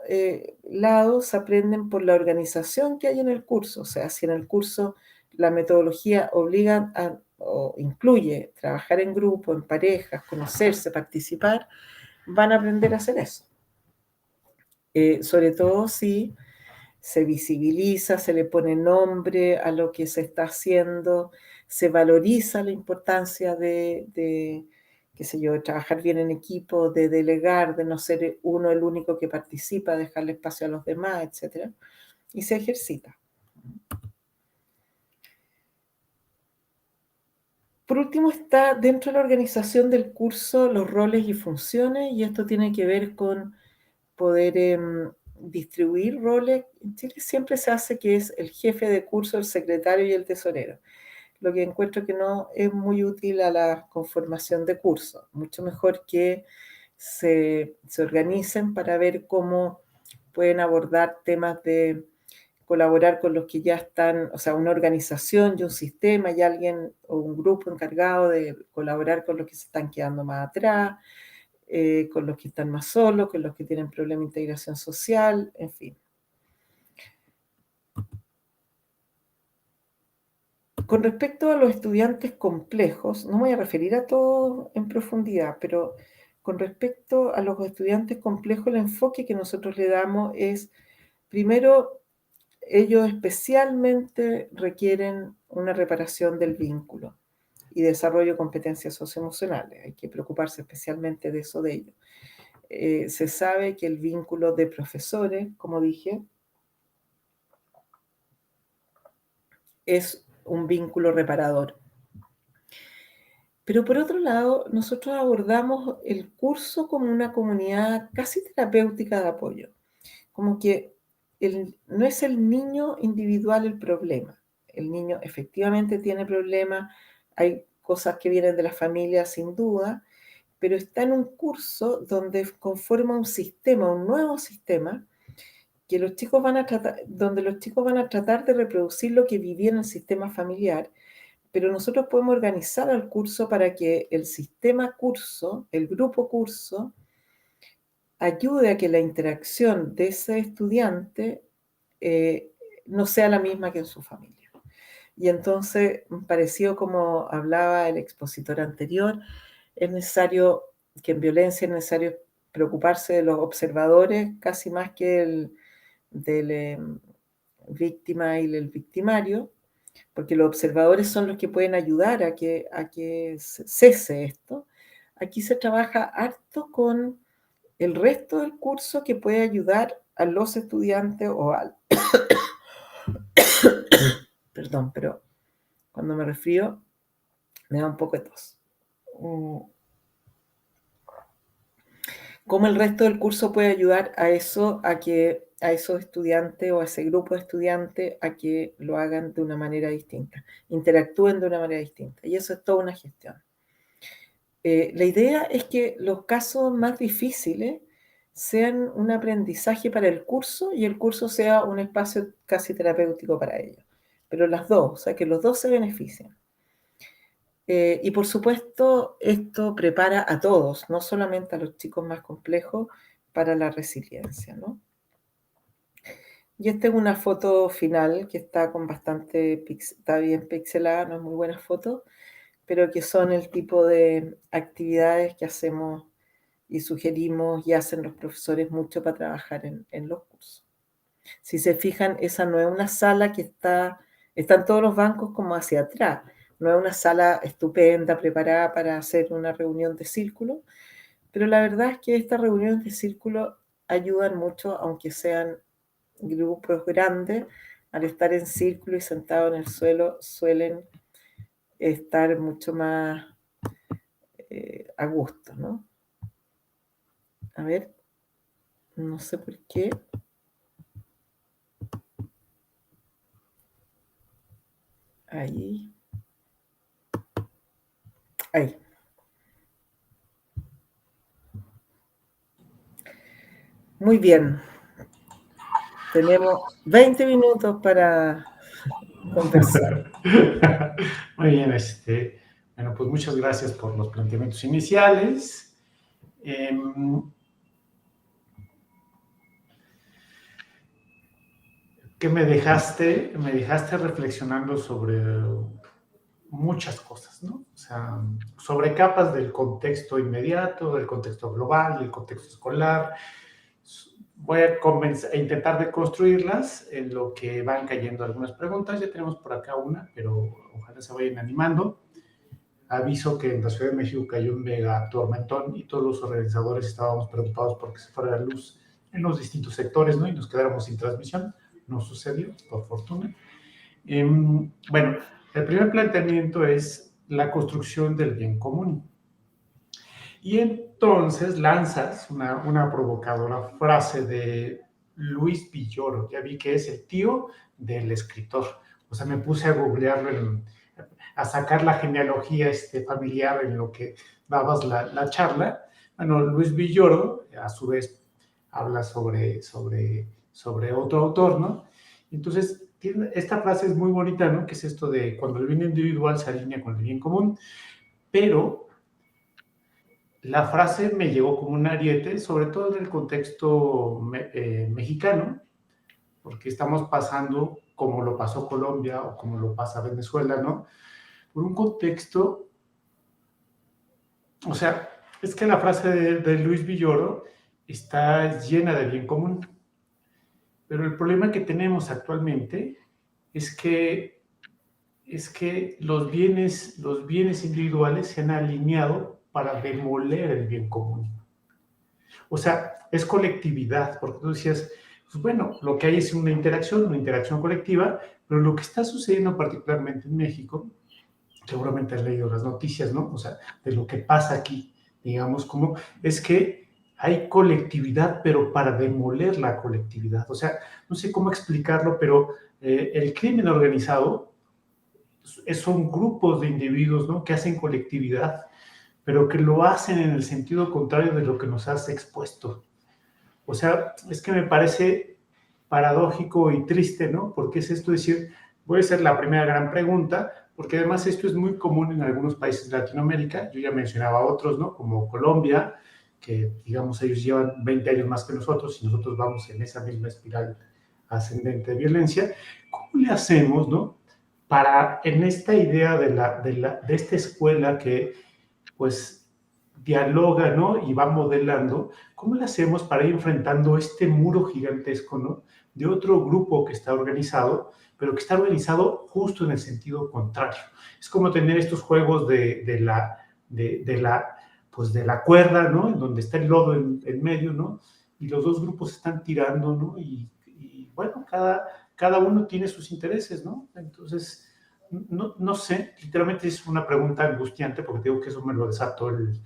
lado, se aprenden por la organización que hay en el curso, o sea, si en el curso la metodología obliga o incluye trabajar en grupo, en parejas, conocerse, participar, van a aprender a hacer eso. Sobre todo si se visibiliza, se le pone nombre a lo que se está haciendo, se valoriza la importancia de qué sé yo, de trabajar bien en equipo, de delegar, de no ser uno el único que participa, dejarle espacio a los demás, etc. Y se ejercita. Por último, está dentro de la organización del curso los roles y funciones, y esto tiene que ver con poder distribuir roles. En Chile siempre se hace que es el jefe de curso, el secretario y el tesorero, lo que encuentro que no es muy útil a la conformación de curso. Mucho mejor que se organicen para ver cómo pueden abordar temas de colaborar con los que ya están, o sea, una organización y un sistema y alguien o un grupo encargado de colaborar con los que se están quedando más atrás, con los que están más solos, con los que tienen problemas de integración social, en fin. Con respecto a los estudiantes complejos, no me voy a referir a todos en profundidad, pero con respecto a los estudiantes complejos, el enfoque que nosotros le damos es, primero, ellos especialmente requieren una reparación del vínculo y desarrollo de competencias socioemocionales. Hay que preocuparse especialmente de eso de ellos. Se sabe que el vínculo de profesores, como dije, es un vínculo reparador. Pero por otro lado, nosotros abordamos el curso como una comunidad casi terapéutica de apoyo, como que no es el niño individual el problema. El niño efectivamente tiene problemas, hay cosas que vienen de la familia sin duda, pero está en un curso donde conforma un sistema, un nuevo sistema, que los chicos van a tratar, donde los chicos van a tratar de reproducir lo que vivía en el sistema familiar, pero nosotros podemos organizar el curso para que el sistema curso, el grupo curso, ayude a que la interacción de ese estudiante no sea la misma que en su familia. Y entonces, parecido como hablaba el expositor anterior, es necesario que en violencia es necesario preocuparse de los observadores casi más que del víctima y del victimario, porque los observadores son los que pueden ayudar a que cese esto. Aquí se trabaja harto con el resto del curso que puede ayudar a los estudiantes o al... Perdón, pero cuando me resfrío me da un poco de tos. ¿Cómo el resto del curso puede ayudar a eso, a esos estudiantes o a ese grupo de estudiantes a que lo hagan de una manera distinta, interactúen de una manera distinta? Y eso es toda una gestión. La idea es que los casos más difíciles sean un aprendizaje para el curso y el curso sea un espacio casi terapéutico para ellos. Pero las dos, o sea, que los dos se benefician. Y por supuesto, esto prepara a todos, no solamente a los chicos más complejos, para la resiliencia, ¿no? Y esta es una foto final que está con está bien pixelada, no es muy buena foto, pero que son el tipo de actividades que hacemos y sugerimos y hacen los profesores mucho para trabajar en los cursos. Si se fijan, esa no es una sala que están todos los bancos como hacia atrás, no es una sala estupenda, preparada para hacer una reunión de círculo, pero la verdad es que estas reuniones de círculo ayudan mucho, aunque sean grupos grandes, al estar en círculo y sentados en el suelo, suelen estar mucho más a gusto, ¿no? A ver, no sé por qué. Ahí. Ahí. Muy bien. Tenemos 20 minutos para conversar. Muy bien, bueno, pues muchas gracias por los planteamientos iniciales. Que me dejaste reflexionando sobre muchas cosas, ¿no? O sea, sobre capas del contexto inmediato, del contexto global, del contexto escolar. Voy a intentar deconstruirlas en lo que van cayendo algunas preguntas. Ya tenemos por acá una, pero ojalá se vayan animando. Aviso que en la Ciudad de México cayó un mega tormentón y todos los organizadores estábamos preocupados porque se fuera la luz en los distintos sectores, ¿no? Y nos quedáramos sin transmisión. No sucedió, por fortuna. Bueno, el primer planteamiento es la construcción del bien común. Y entonces lanzas una provocadora frase de Luis Villoro. Ya vi que es el tío del escritor. O sea, me puse a googlearlo, a sacar la genealogía familiar en lo que dabas la charla. Bueno, Luis Villoro, a su vez, habla sobre otro autor, ¿no? Entonces, esta frase es muy bonita, ¿no? Que es esto de cuando el bien individual se alinea con el bien común, pero la frase me llegó como un ariete, sobre todo en el contexto mexicano, porque estamos pasando como lo pasó Colombia o como lo pasa Venezuela, ¿no? Por un contexto, o sea, es que la frase de Luis Villoro está llena de bien común, pero el problema que tenemos actualmente es que los bienes individuales se han alineado para demoler el bien común. O sea, es colectividad, porque tú decías, pues bueno, lo que hay es una interacción colectiva, pero lo que está sucediendo particularmente en México, seguramente has leído las noticias, ¿no? O sea, de lo que pasa aquí, digamos, como es que hay colectividad, pero para demoler la colectividad. O sea, no sé cómo explicarlo, pero el crimen organizado son grupos de individuos, ¿no? Que hacen colectividad, pero que lo hacen en el sentido contrario de lo que nos has expuesto. O sea, es que me parece paradójico y triste, ¿no? Porque es esto de decir, voy a hacer la primera gran pregunta, porque además esto es muy común en algunos países de Latinoamérica. Yo ya mencionaba otros, ¿no? Como Colombia, que digamos ellos llevan 20 años más que nosotros y nosotros vamos en esa misma espiral ascendente de violencia. ¿Cómo le hacemos, ¿no? Para en esta idea de esta escuela que pues dialoga, ¿no? Y va modelando, ¿cómo le hacemos para ir enfrentando este muro gigantesco, ¿no? De otro grupo que está organizado, pero que está organizado justo en el sentido contrario. Es como tener estos juegos pues de la cuerda, ¿no? En donde está el lodo en medio, ¿no? Y los dos grupos están tirando, ¿no? Y bueno, cada uno tiene sus intereses, ¿no? Entonces, no sé, literalmente es una pregunta angustiante porque digo que eso me lo desató el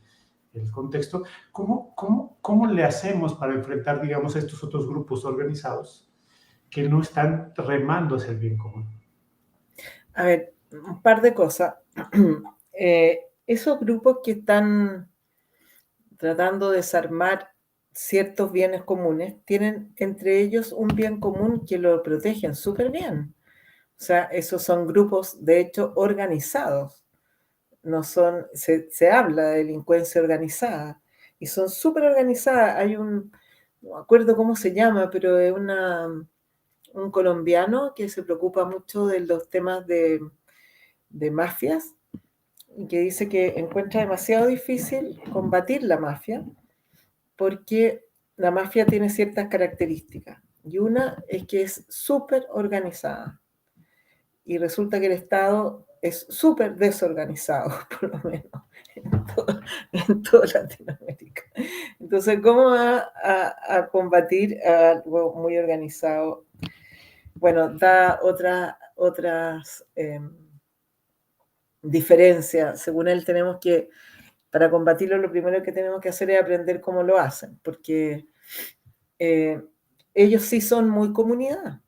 contexto. ¿Cómo le hacemos para enfrentar, digamos, a estos otros grupos organizados que no están remando hacia el bien común? A ver, un par de cosas. Esos grupos que están tratando de desarmar ciertos bienes comunes tienen entre ellos un bien común que lo protegen súper bien. O sea, esos son grupos, de hecho, organizados. No son, se habla de delincuencia organizada y son súper organizadas. Hay no me acuerdo cómo se llama, pero es un colombiano que se preocupa mucho de los temas de mafias y que dice que encuentra demasiado difícil combatir la mafia porque la mafia tiene ciertas características y una es que es súper organizada y resulta que el Estado es súper desorganizado, por lo menos en toda Latinoamérica. Entonces, ¿cómo va a combatir algo muy organizado? Bueno, da otras diferencias. Según él, para combatirlo, lo primero que tenemos que hacer es aprender cómo lo hacen, porque ellos sí son muy comunidad.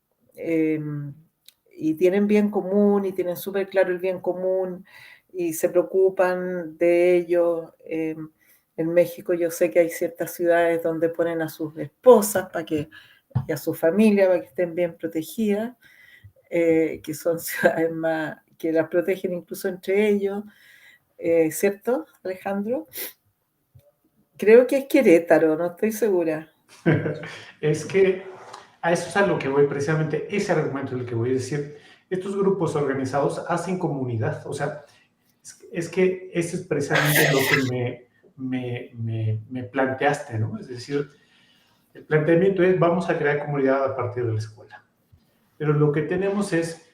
Y tienen bien común y tienen súper claro el bien común y se preocupan de ello. En México yo sé que hay ciertas ciudades donde ponen a sus esposas y a su familia para que estén bien protegidas, que son ciudades más que las protegen incluso entre ellos, ¿cierto, Alejandro? Creo que es Querétaro, no estoy segura. Es que a eso es a lo que voy, precisamente ese argumento es el que voy a decir. Estos grupos organizados hacen comunidad, o sea, es que eso es precisamente lo que me planteaste, ¿no? Es decir, el planteamiento es vamos a crear comunidad a partir de la escuela. Pero lo que tenemos es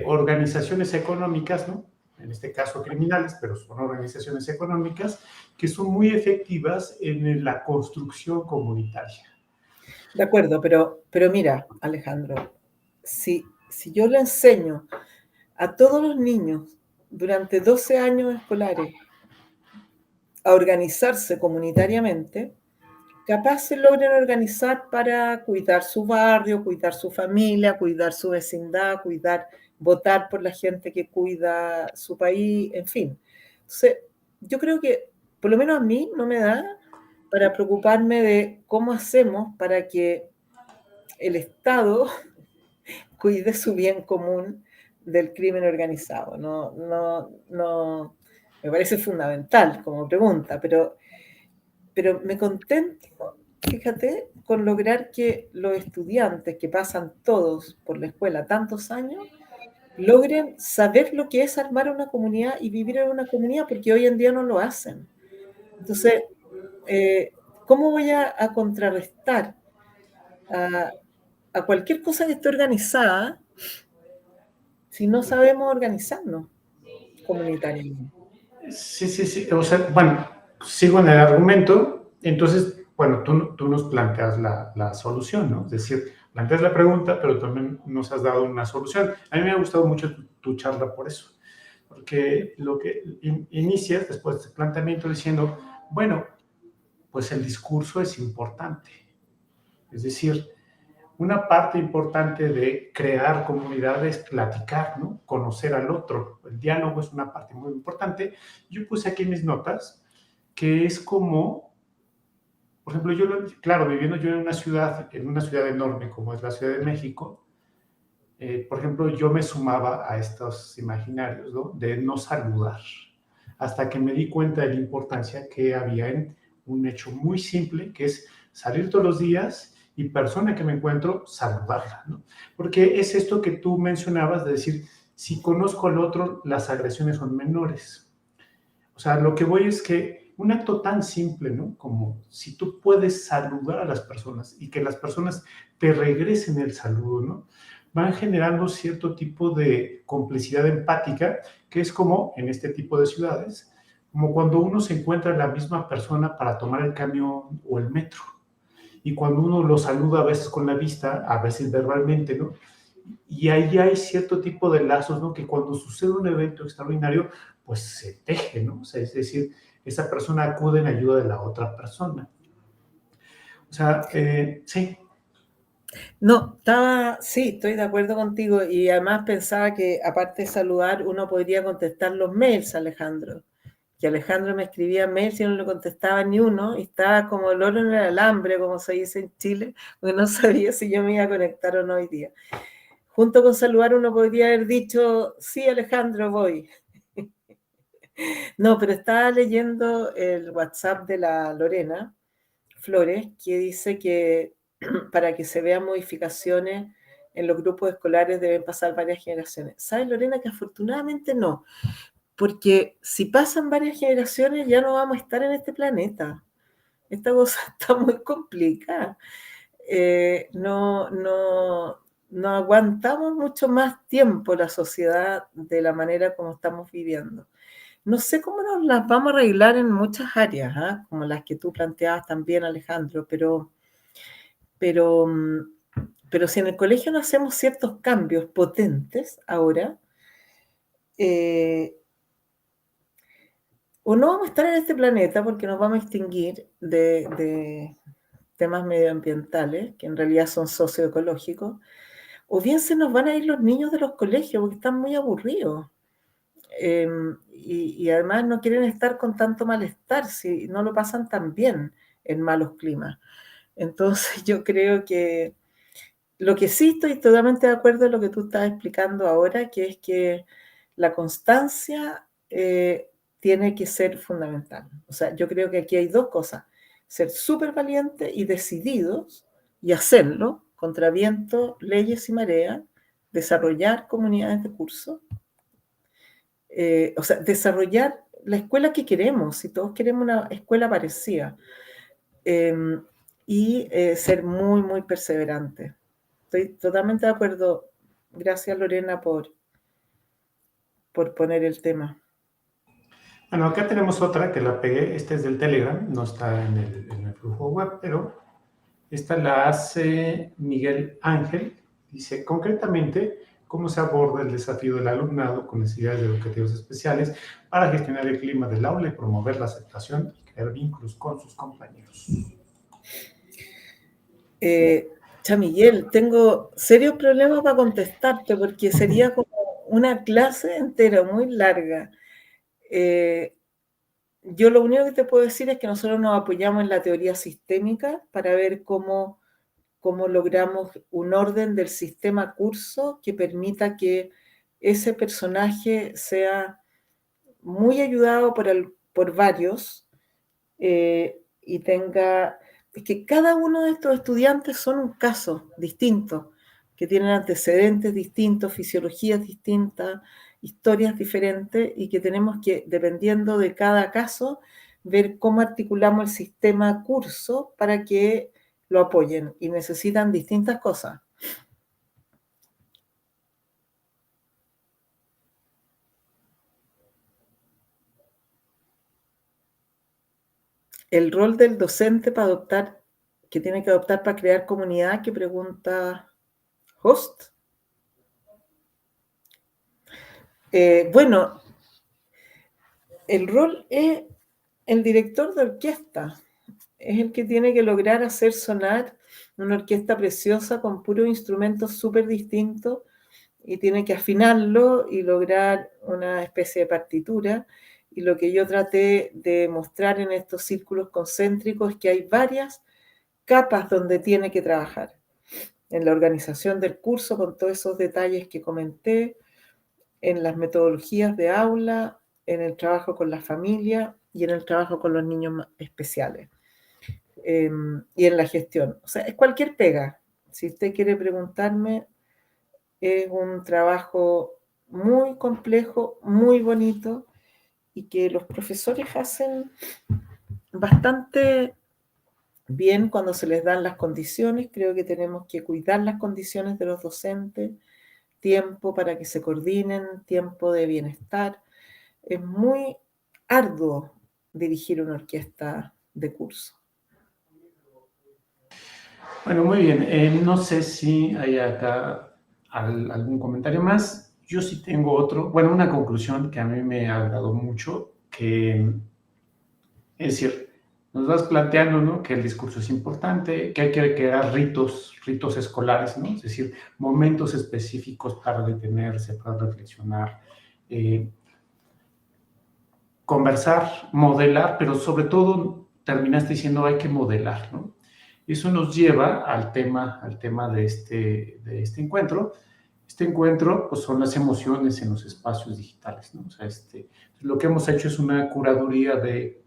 organizaciones económicas, ¿no? En este caso criminales, pero son organizaciones económicas que son muy efectivas en la construcción comunitaria. De acuerdo, pero mira, Alejandro, si yo le enseño a todos los niños durante 12 años escolares a organizarse comunitariamente, capaz se logren organizar para cuidar su barrio, cuidar su familia, cuidar su vecindad, votar por la gente que cuida su país, en fin. Entonces, yo creo que por lo menos a mí no me da para preocuparme de cómo hacemos para que el Estado cuide su bien común del crimen organizado. No, me parece fundamental como pregunta, pero me contento fíjate, con lograr que los estudiantes que pasan todos por la escuela tantos años logren saber lo que es armar una comunidad y vivir en una comunidad, porque hoy en día no lo hacen. Entonces, ¿cómo voy a contrarrestar a cualquier cosa que esté organizada si no sabemos organizarnos comunitariamente? Sí, sí, sí. O sea, bueno, sigo en el argumento. Entonces, bueno, tú nos planteas la solución, ¿no? Es decir, planteas la pregunta, pero también nos has dado una solución. A mí me ha gustado mucho tu charla por eso, porque lo que inicias después de este planteamiento diciendo, bueno, pues el discurso es importante. Es decir, una parte importante de crear comunidad es platicar, ¿no? Conocer al otro. El diálogo es una parte muy importante. Yo puse aquí mis notas, que es como, por ejemplo, claro, viviendo yo en una ciudad enorme como es la Ciudad de México, por ejemplo, yo me sumaba a estos imaginarios, ¿no? De no saludar, hasta que me di cuenta de la importancia que había en un hecho muy simple, que es salir todos los días y persona que me encuentro, saludarla, ¿no? Porque es esto que tú mencionabas de decir, si conozco al otro, las agresiones son menores. O sea, lo que voy es que un acto tan simple, ¿no? Como si tú puedes saludar a las personas y que las personas te regresen el saludo, ¿no? Van generando cierto tipo de complicidad empática, que es como en este tipo de ciudades, como cuando uno se encuentra en la misma persona para tomar el camión o el metro. Y cuando uno lo saluda a veces con la vista, a veces verbalmente, ¿no? Y ahí hay cierto tipo de lazos, ¿no? Que cuando sucede un evento extraordinario, pues se teje, ¿no? O sea, es decir, esa persona acude en ayuda de la otra persona. O sea, sí. No, sí, estoy de acuerdo contigo y además pensaba que aparte de saludar uno podría contestar los mails, Alejandro. Que Alejandro me escribía mails y no le contestaba ni uno y estaba como el oro en el alambre, como se dice en Chile, porque no sabía si yo me iba a conectar o no hoy día. Junto con saludar uno podría haber dicho, sí, Alejandro, voy. No, pero estaba leyendo el WhatsApp de la Lorena Flores, que dice que para que se vean modificaciones en los grupos escolares deben pasar varias generaciones. ¿Sabes, Lorena, que afortunadamente no? Porque si pasan varias generaciones ya no vamos a estar en este planeta. Esta cosa está muy complicada. No aguantamos mucho más tiempo la sociedad de la manera como estamos viviendo. No sé cómo nos las vamos a arreglar en muchas áreas, ¿eh? Como las que tú planteabas también, Alejandro, pero, pero si en el colegio no hacemos ciertos cambios potentes ahora, o no vamos a estar en este planeta porque nos vamos a extinguir de temas medioambientales, que en realidad son socioecológicos, o bien se nos van a ir los niños de los colegios porque están muy aburridos. Y además no quieren estar con tanto malestar, si no lo pasan tan bien en malos climas. Entonces yo creo que lo que sí estoy totalmente de acuerdo en lo que tú estás explicando ahora, que es que la constancia tiene que ser fundamental. O sea, yo creo que aquí hay dos cosas: ser súper valientes y decididos y hacerlo contra viento, leyes y marea, desarrollar comunidades de curso, o sea, desarrollar la escuela que queremos, si todos queremos una escuela parecida, eh, y ser muy, muy perseverante. Estoy totalmente de acuerdo. Gracias, Lorena, por poner el tema. Bueno, acá tenemos otra que la pegué. Esta es del Telegram, no está en el flujo web, pero esta la hace Miguel Ángel. Dice, concretamente, ¿cómo se aborda el desafío del alumnado con necesidades educativas especiales para gestionar el clima del aula y promover la aceptación y crear vínculos con sus compañeros? Chamiguel, tengo serios problemas para contestarte porque sería como una clase entera, muy larga. Yo lo único que te puedo decir es que nosotros nos apoyamos en la teoría sistémica para ver cómo logramos un orden del sistema curso que permita que ese personaje sea muy ayudado por varios y tenga es que cada uno de estos estudiantes son un caso distinto, que tienen antecedentes distintos, fisiologías distintas, historias diferentes, y que tenemos que, dependiendo de cada caso, ver cómo articulamos el sistema curso para que lo apoyen, y necesitan distintas cosas. El rol del docente que tiene que adoptar para crear comunidad, que pregunta Host. Bueno, el rol es el director de orquesta, es el que tiene que lograr hacer sonar una orquesta preciosa con puros instrumentos súper distintos, y tiene que afinarlo y lograr una especie de partitura. Y lo que yo traté de mostrar en estos círculos concéntricos es que hay varias capas donde tiene que trabajar. En la organización del curso, con todos esos detalles que comenté, en las metodologías de aula, en el trabajo con la familia y en el trabajo con los niños especiales. Y en la gestión. O sea, es cualquier pega. Si usted quiere preguntarme, es un trabajo muy complejo, muy bonito, y que los profesores hacen bastante bien cuando se les dan las condiciones. Creo que tenemos que cuidar las condiciones de los docentes, tiempo para que se coordinen, tiempo de bienestar. Es muy arduo dirigir una orquesta de curso. Bueno, muy bien. No sé si hay acá algún comentario más. Yo sí tengo otro. Bueno, una conclusión que a mí me ha agradado mucho, que es decir, nos vas planteando, ¿no?, que el discurso es importante, que hay que crear ritos escolares, ¿no? Es decir, momentos específicos para detenerse, para reflexionar, conversar, modelar, pero sobre todo terminaste diciendo hay que modelar, ¿no? Y eso nos lleva al tema de este encuentro. Este encuentro, pues, son las emociones en los espacios digitales, ¿no? O sea, lo que hemos hecho es una curaduría de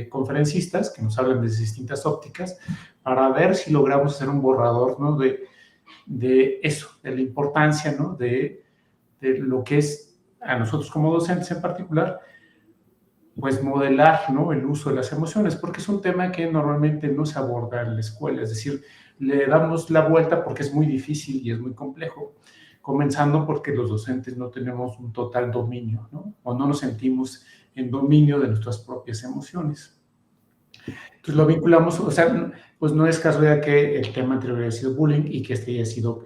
conferencistas que nos hablan desde distintas ópticas para ver si logramos hacer un borrador, ¿no?, de eso, de la importancia, ¿no?, de lo que es a nosotros como docentes en particular, pues modelar, ¿no?, el uso de las emociones, porque es un tema que normalmente no se aborda en la escuela, es decir, le damos la vuelta porque es muy difícil y es muy complejo, comenzando porque los docentes no tenemos un total dominio, ¿no?, o no nos sentimos en dominio de nuestras propias emociones. Entonces lo vinculamos, o sea, pues no es casualidad que el tema anterior haya sido bullying y que este haya sido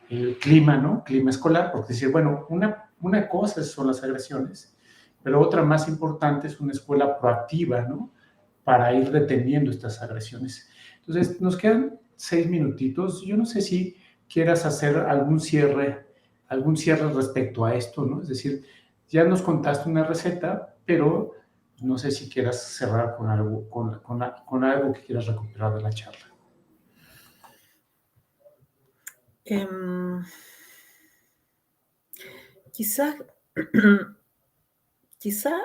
el clima, ¿no?, clima escolar, porque decir, bueno, una cosa son las agresiones, pero otra más importante es una escuela proactiva, ¿no?, para ir deteniendo estas agresiones. Entonces, nos quedan 6 minutitos. Yo no sé si quieras hacer algún cierre respecto a esto, ¿no? Es decir, ya nos contaste una receta, pero no sé si quieras cerrar con algo, con algo que quieras recuperar de la charla. Quizás, quizá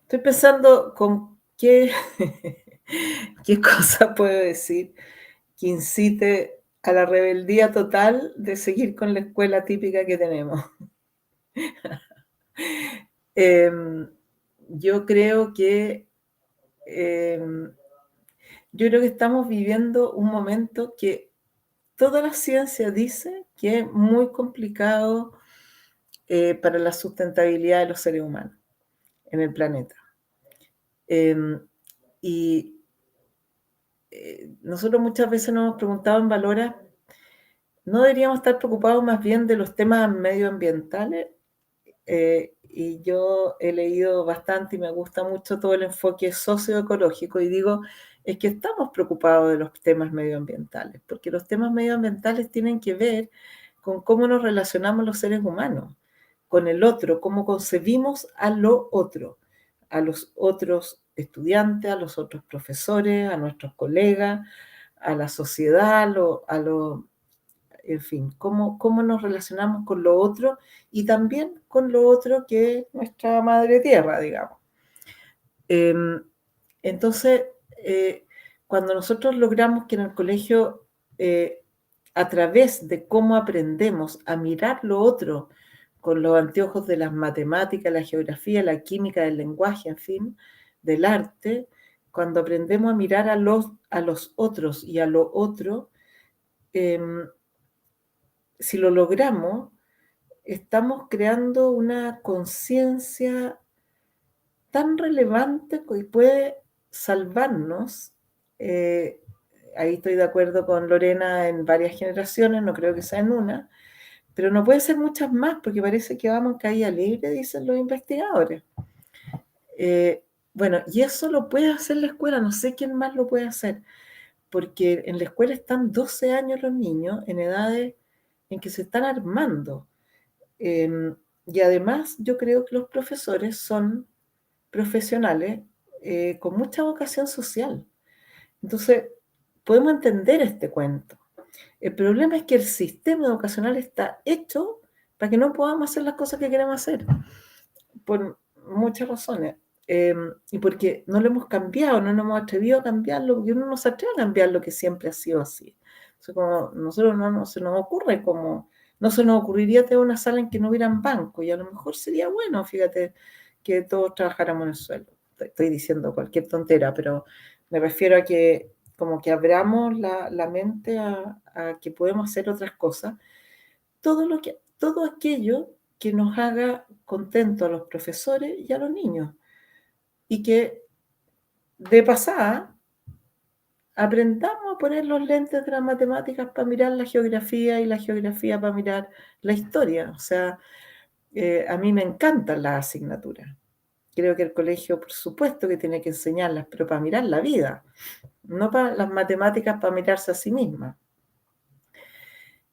estoy pensando con qué, qué cosa puedo decir que incite a la rebeldía total de seguir con la escuela típica que tenemos. Em, yo creo que em, yo creo que estamos viviendo un momento que toda la ciencia dice que es muy complicado para la sustentabilidad de los seres humanos en el planeta. Y nosotros muchas veces nos hemos preguntado en Valora, ¿no deberíamos estar preocupados más bien de los temas medioambientales? Y yo he leído bastante y me gusta mucho todo el enfoque socioecológico, y digo, es que estamos preocupados de los temas medioambientales, porque los temas medioambientales tienen que ver con cómo nos relacionamos los seres humanos con el otro, cómo concebimos a lo otro, a los otros estudiantes, a los otros profesores, a nuestros colegas, a la sociedad, en fin, cómo nos relacionamos con lo otro y también con lo otro que es nuestra madre tierra, digamos. Entonces, cuando nosotros logramos que en el colegio, a través de cómo aprendemos a mirar lo otro con los anteojos de las matemáticas, la geografía, la química, el lenguaje, en fin, del arte, cuando aprendemos a mirar a los otros y a lo otro, si lo logramos, estamos creando una conciencia tan relevante que puede salvarnos. Ahí estoy de acuerdo con Lorena en varias generaciones, no creo que sea en una, pero no puede ser muchas más porque parece que vamos en caída libre, dicen los investigadores. Bueno, y eso lo puede hacer la escuela, no sé quién más lo puede hacer, porque en la escuela están 12 años los niños en edades en que se están armando. Y además yo creo que los profesores son profesionales con mucha vocación social. Entonces, podemos entender este cuento. El problema es que el sistema educacional está hecho para que no podamos hacer las cosas que queremos hacer, por muchas razones. Y porque no lo hemos cambiado, no nos hemos atrevido a cambiarlo, porque uno no se atreve a cambiar lo que siempre ha sido así. Entonces, como nosotros no se nos ocurre, como no se nos ocurriría tener una sala en que no hubieran bancos, y a lo mejor sería bueno, fíjate, que todos trabajáramos en el suelo. Estoy diciendo cualquier tontera, pero me refiero a que como que abramos la mente a que podemos hacer otras cosas. Todo aquello que nos haga contentos a los profesores y a los niños. Y que de pasada aprendamos a poner los lentes de las matemáticas para mirar la geografía y la geografía para mirar la historia. O sea, a mí me encantan las asignaturas. Creo que el colegio, por supuesto, que tiene que enseñarlas, pero para mirar la vida, no para las matemáticas para mirarse a sí misma.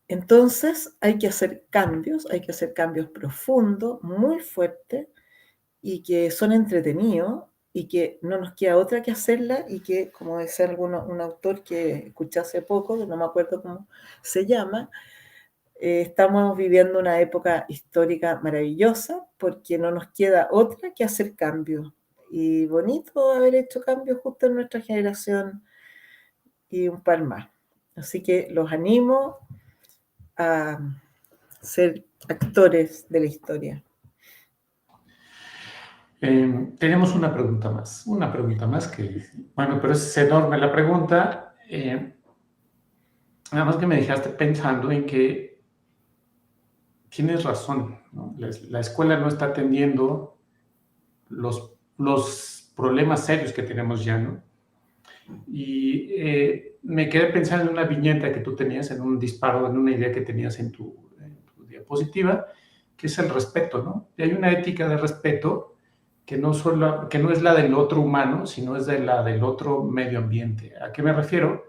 Entonces hay que hacer cambios profundos, muy fuertes, y que son entretenidos, y que no nos queda otra que hacerla, y que, como decía un autor que escuché hace poco, que no me acuerdo cómo se llama, estamos viviendo una época histórica maravillosa porque no nos queda otra que hacer cambios. Y bonito haber hecho cambios justo en nuestra generación y un par más. Así que los animo a ser actores de la historia. Tenemos una pregunta más que, bueno, pero es enorme la pregunta. Nada más que me dejaste pensando en que tienes razón, ¿no? La escuela no está atendiendo los problemas serios que tenemos ya, ¿no? Y me quedé pensando en una viñeta que tú tenías, en un disparo, en una idea que tenías en tu diapositiva, que es el respeto, ¿no? Y hay una ética de respeto que no es la del otro humano, sino es la del otro medio ambiente. ¿A qué me refiero?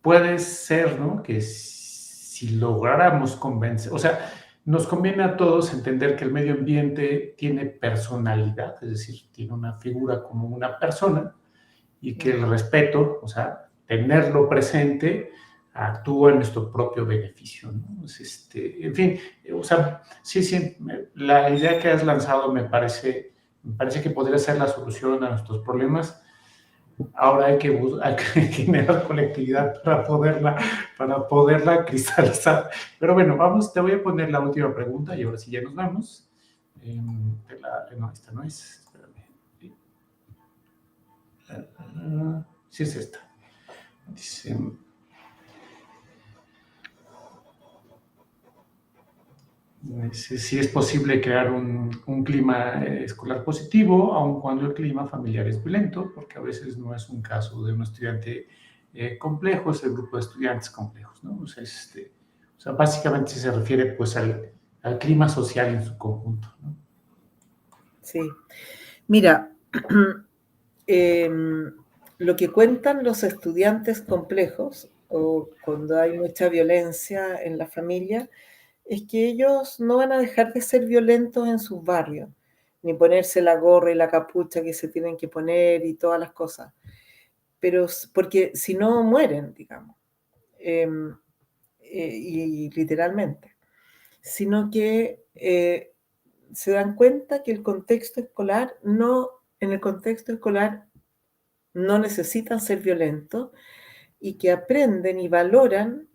Puede ser, ¿no?, que si lográramos convencer, o sea, nos conviene a todos entender que el medio ambiente tiene personalidad, es decir, tiene una figura como una persona, y que el respeto, o sea, tenerlo presente, actúa en nuestro propio beneficio, ¿no? En fin, o sea, sí, la idea que has lanzado me parece que podría ser la solución a nuestros problemas. Ahora hay que generar colectividad para poderla cristalizar. Pero bueno, te voy a poner la última pregunta y ahora sí ya nos vamos. No, esta no es, espérame. Sí es esta. Dice, si es posible crear un clima escolar positivo, aun cuando el clima familiar es violento, porque a veces no es un caso de un estudiante complejo, es el grupo de estudiantes complejos, ¿no? O sea, básicamente se refiere pues al clima social en su conjunto, ¿no? Sí. Mira, lo que cuentan los estudiantes complejos, o cuando hay mucha violencia en la familia, es que ellos no van a dejar de ser violentos en sus barrios, ni ponerse la gorra y la capucha que se tienen que poner y todas las cosas, pero porque si no mueren, digamos, y literalmente, sino que se dan cuenta que en el contexto escolar no necesitan ser violentos y que aprenden y valoran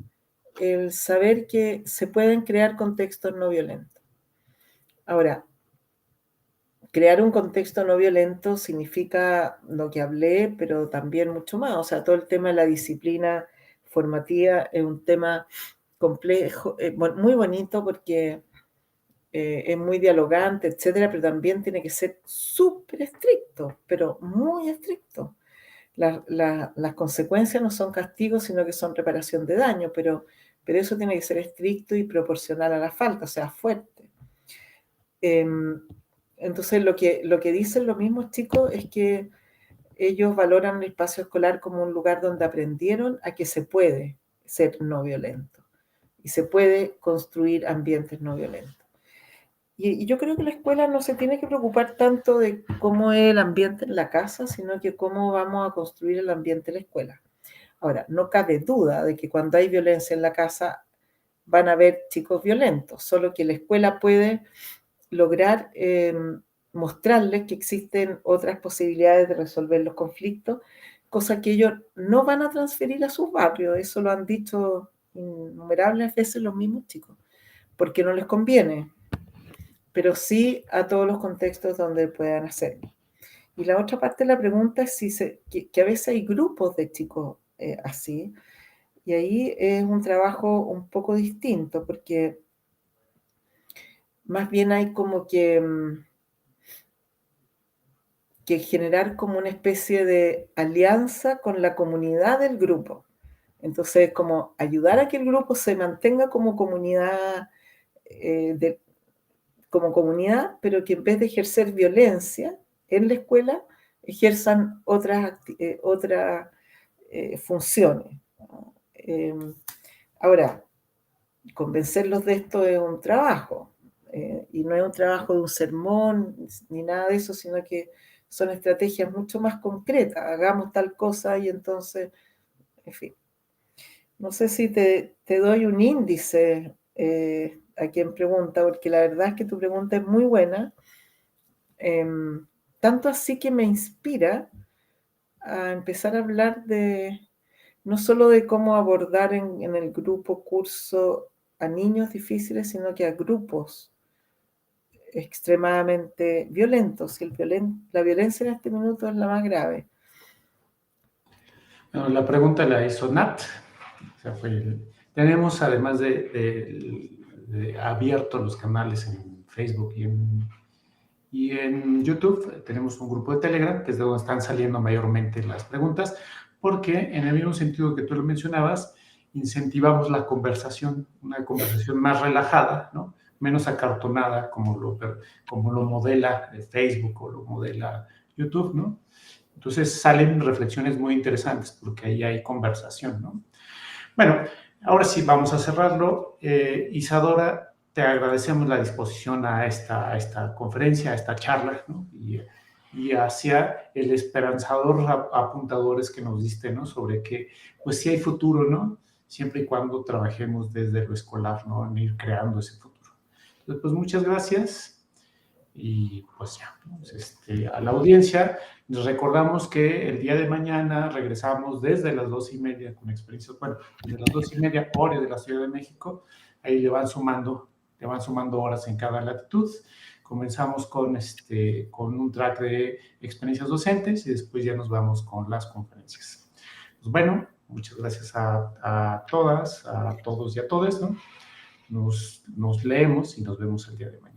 el saber que se pueden crear contextos no violentos. Ahora, crear un contexto no violento significa lo que hablé, pero también mucho más. O sea, todo el tema de la disciplina formativa es un tema complejo, muy bonito porque es muy dialogante, etcétera, pero también tiene que ser súper estricto, pero muy estricto. Las consecuencias no son castigos, sino que son reparación de daño, pero eso tiene que ser estricto y proporcional a la falta, o sea, fuerte. Entonces, lo que dicen los mismos chicos es que ellos valoran el espacio escolar como un lugar donde aprendieron a que se puede ser no violento y se puede construir ambientes no violentos. Y yo creo que la escuela no se tiene que preocupar tanto de cómo es el ambiente en la casa, sino que cómo vamos a construir el ambiente en la escuela. Ahora, no cabe duda de que cuando hay violencia en la casa van a haber chicos violentos, solo que la escuela puede lograr mostrarles que existen otras posibilidades de resolver los conflictos, cosa que ellos no van a transferir a sus barrios. Eso lo han dicho innumerables veces los mismos chicos, porque no les conviene, pero sí a todos los contextos donde puedan hacerlo. Y la otra parte de la pregunta es que a veces hay grupos de chicos así, y ahí es un trabajo un poco distinto, porque más bien hay como que generar como una especie de alianza con la comunidad del grupo. Entonces, como ayudar a que el grupo se mantenga como comunidad, pero que en vez de ejercer violencia en la escuela, ejerzan otras funciones. Ahora, convencerlos de esto es un trabajo, y no es un trabajo de un sermón ni nada de eso, sino que son estrategias mucho más concretas. Hagamos tal cosa y entonces, en fin. No sé si te doy un índice a quien pregunta, porque la verdad es que tu pregunta es muy buena, tanto así que me inspira a empezar a hablar no solo de cómo abordar en el grupo curso a niños difíciles, sino que a grupos extremadamente violentos. Y la violencia en este minuto es la más grave. Bueno, la pregunta la hizo Nat. O sea, tenemos, además de abiertos los canales en Facebook y en YouTube, tenemos un grupo de Telegram, que es de donde están saliendo mayormente las preguntas, porque en el mismo sentido que tú lo mencionabas, incentivamos la conversación, una conversación más relajada, ¿no? Menos acartonada, como lo modela Facebook o lo modela YouTube, ¿no? Entonces salen reflexiones muy interesantes, porque ahí hay conversación, ¿no? Bueno, ahora sí, vamos a cerrarlo. Isadora, te agradecemos la disposición a esta conferencia, a esta charla, ¿no? Y hacia el esperanzador apuntadores que nos diste, ¿no? Sobre que, pues sí hay futuro, ¿no? Siempre y cuando trabajemos desde lo escolar, ¿no? En ir creando ese futuro. Entonces, pues muchas gracias. Y pues ya, pues, a la audiencia, les recordamos que el día de mañana regresamos desde las 2:30 con experiencias, bueno, desde las 2:30 hora de la Ciudad de México, ahí le van sumando horas en cada latitud. Comenzamos con un track de experiencias docentes y después ya nos vamos con las conferencias. Pues bueno, muchas gracias a todas, a todos y a todes, ¿no? Nos leemos y nos vemos el día de mañana.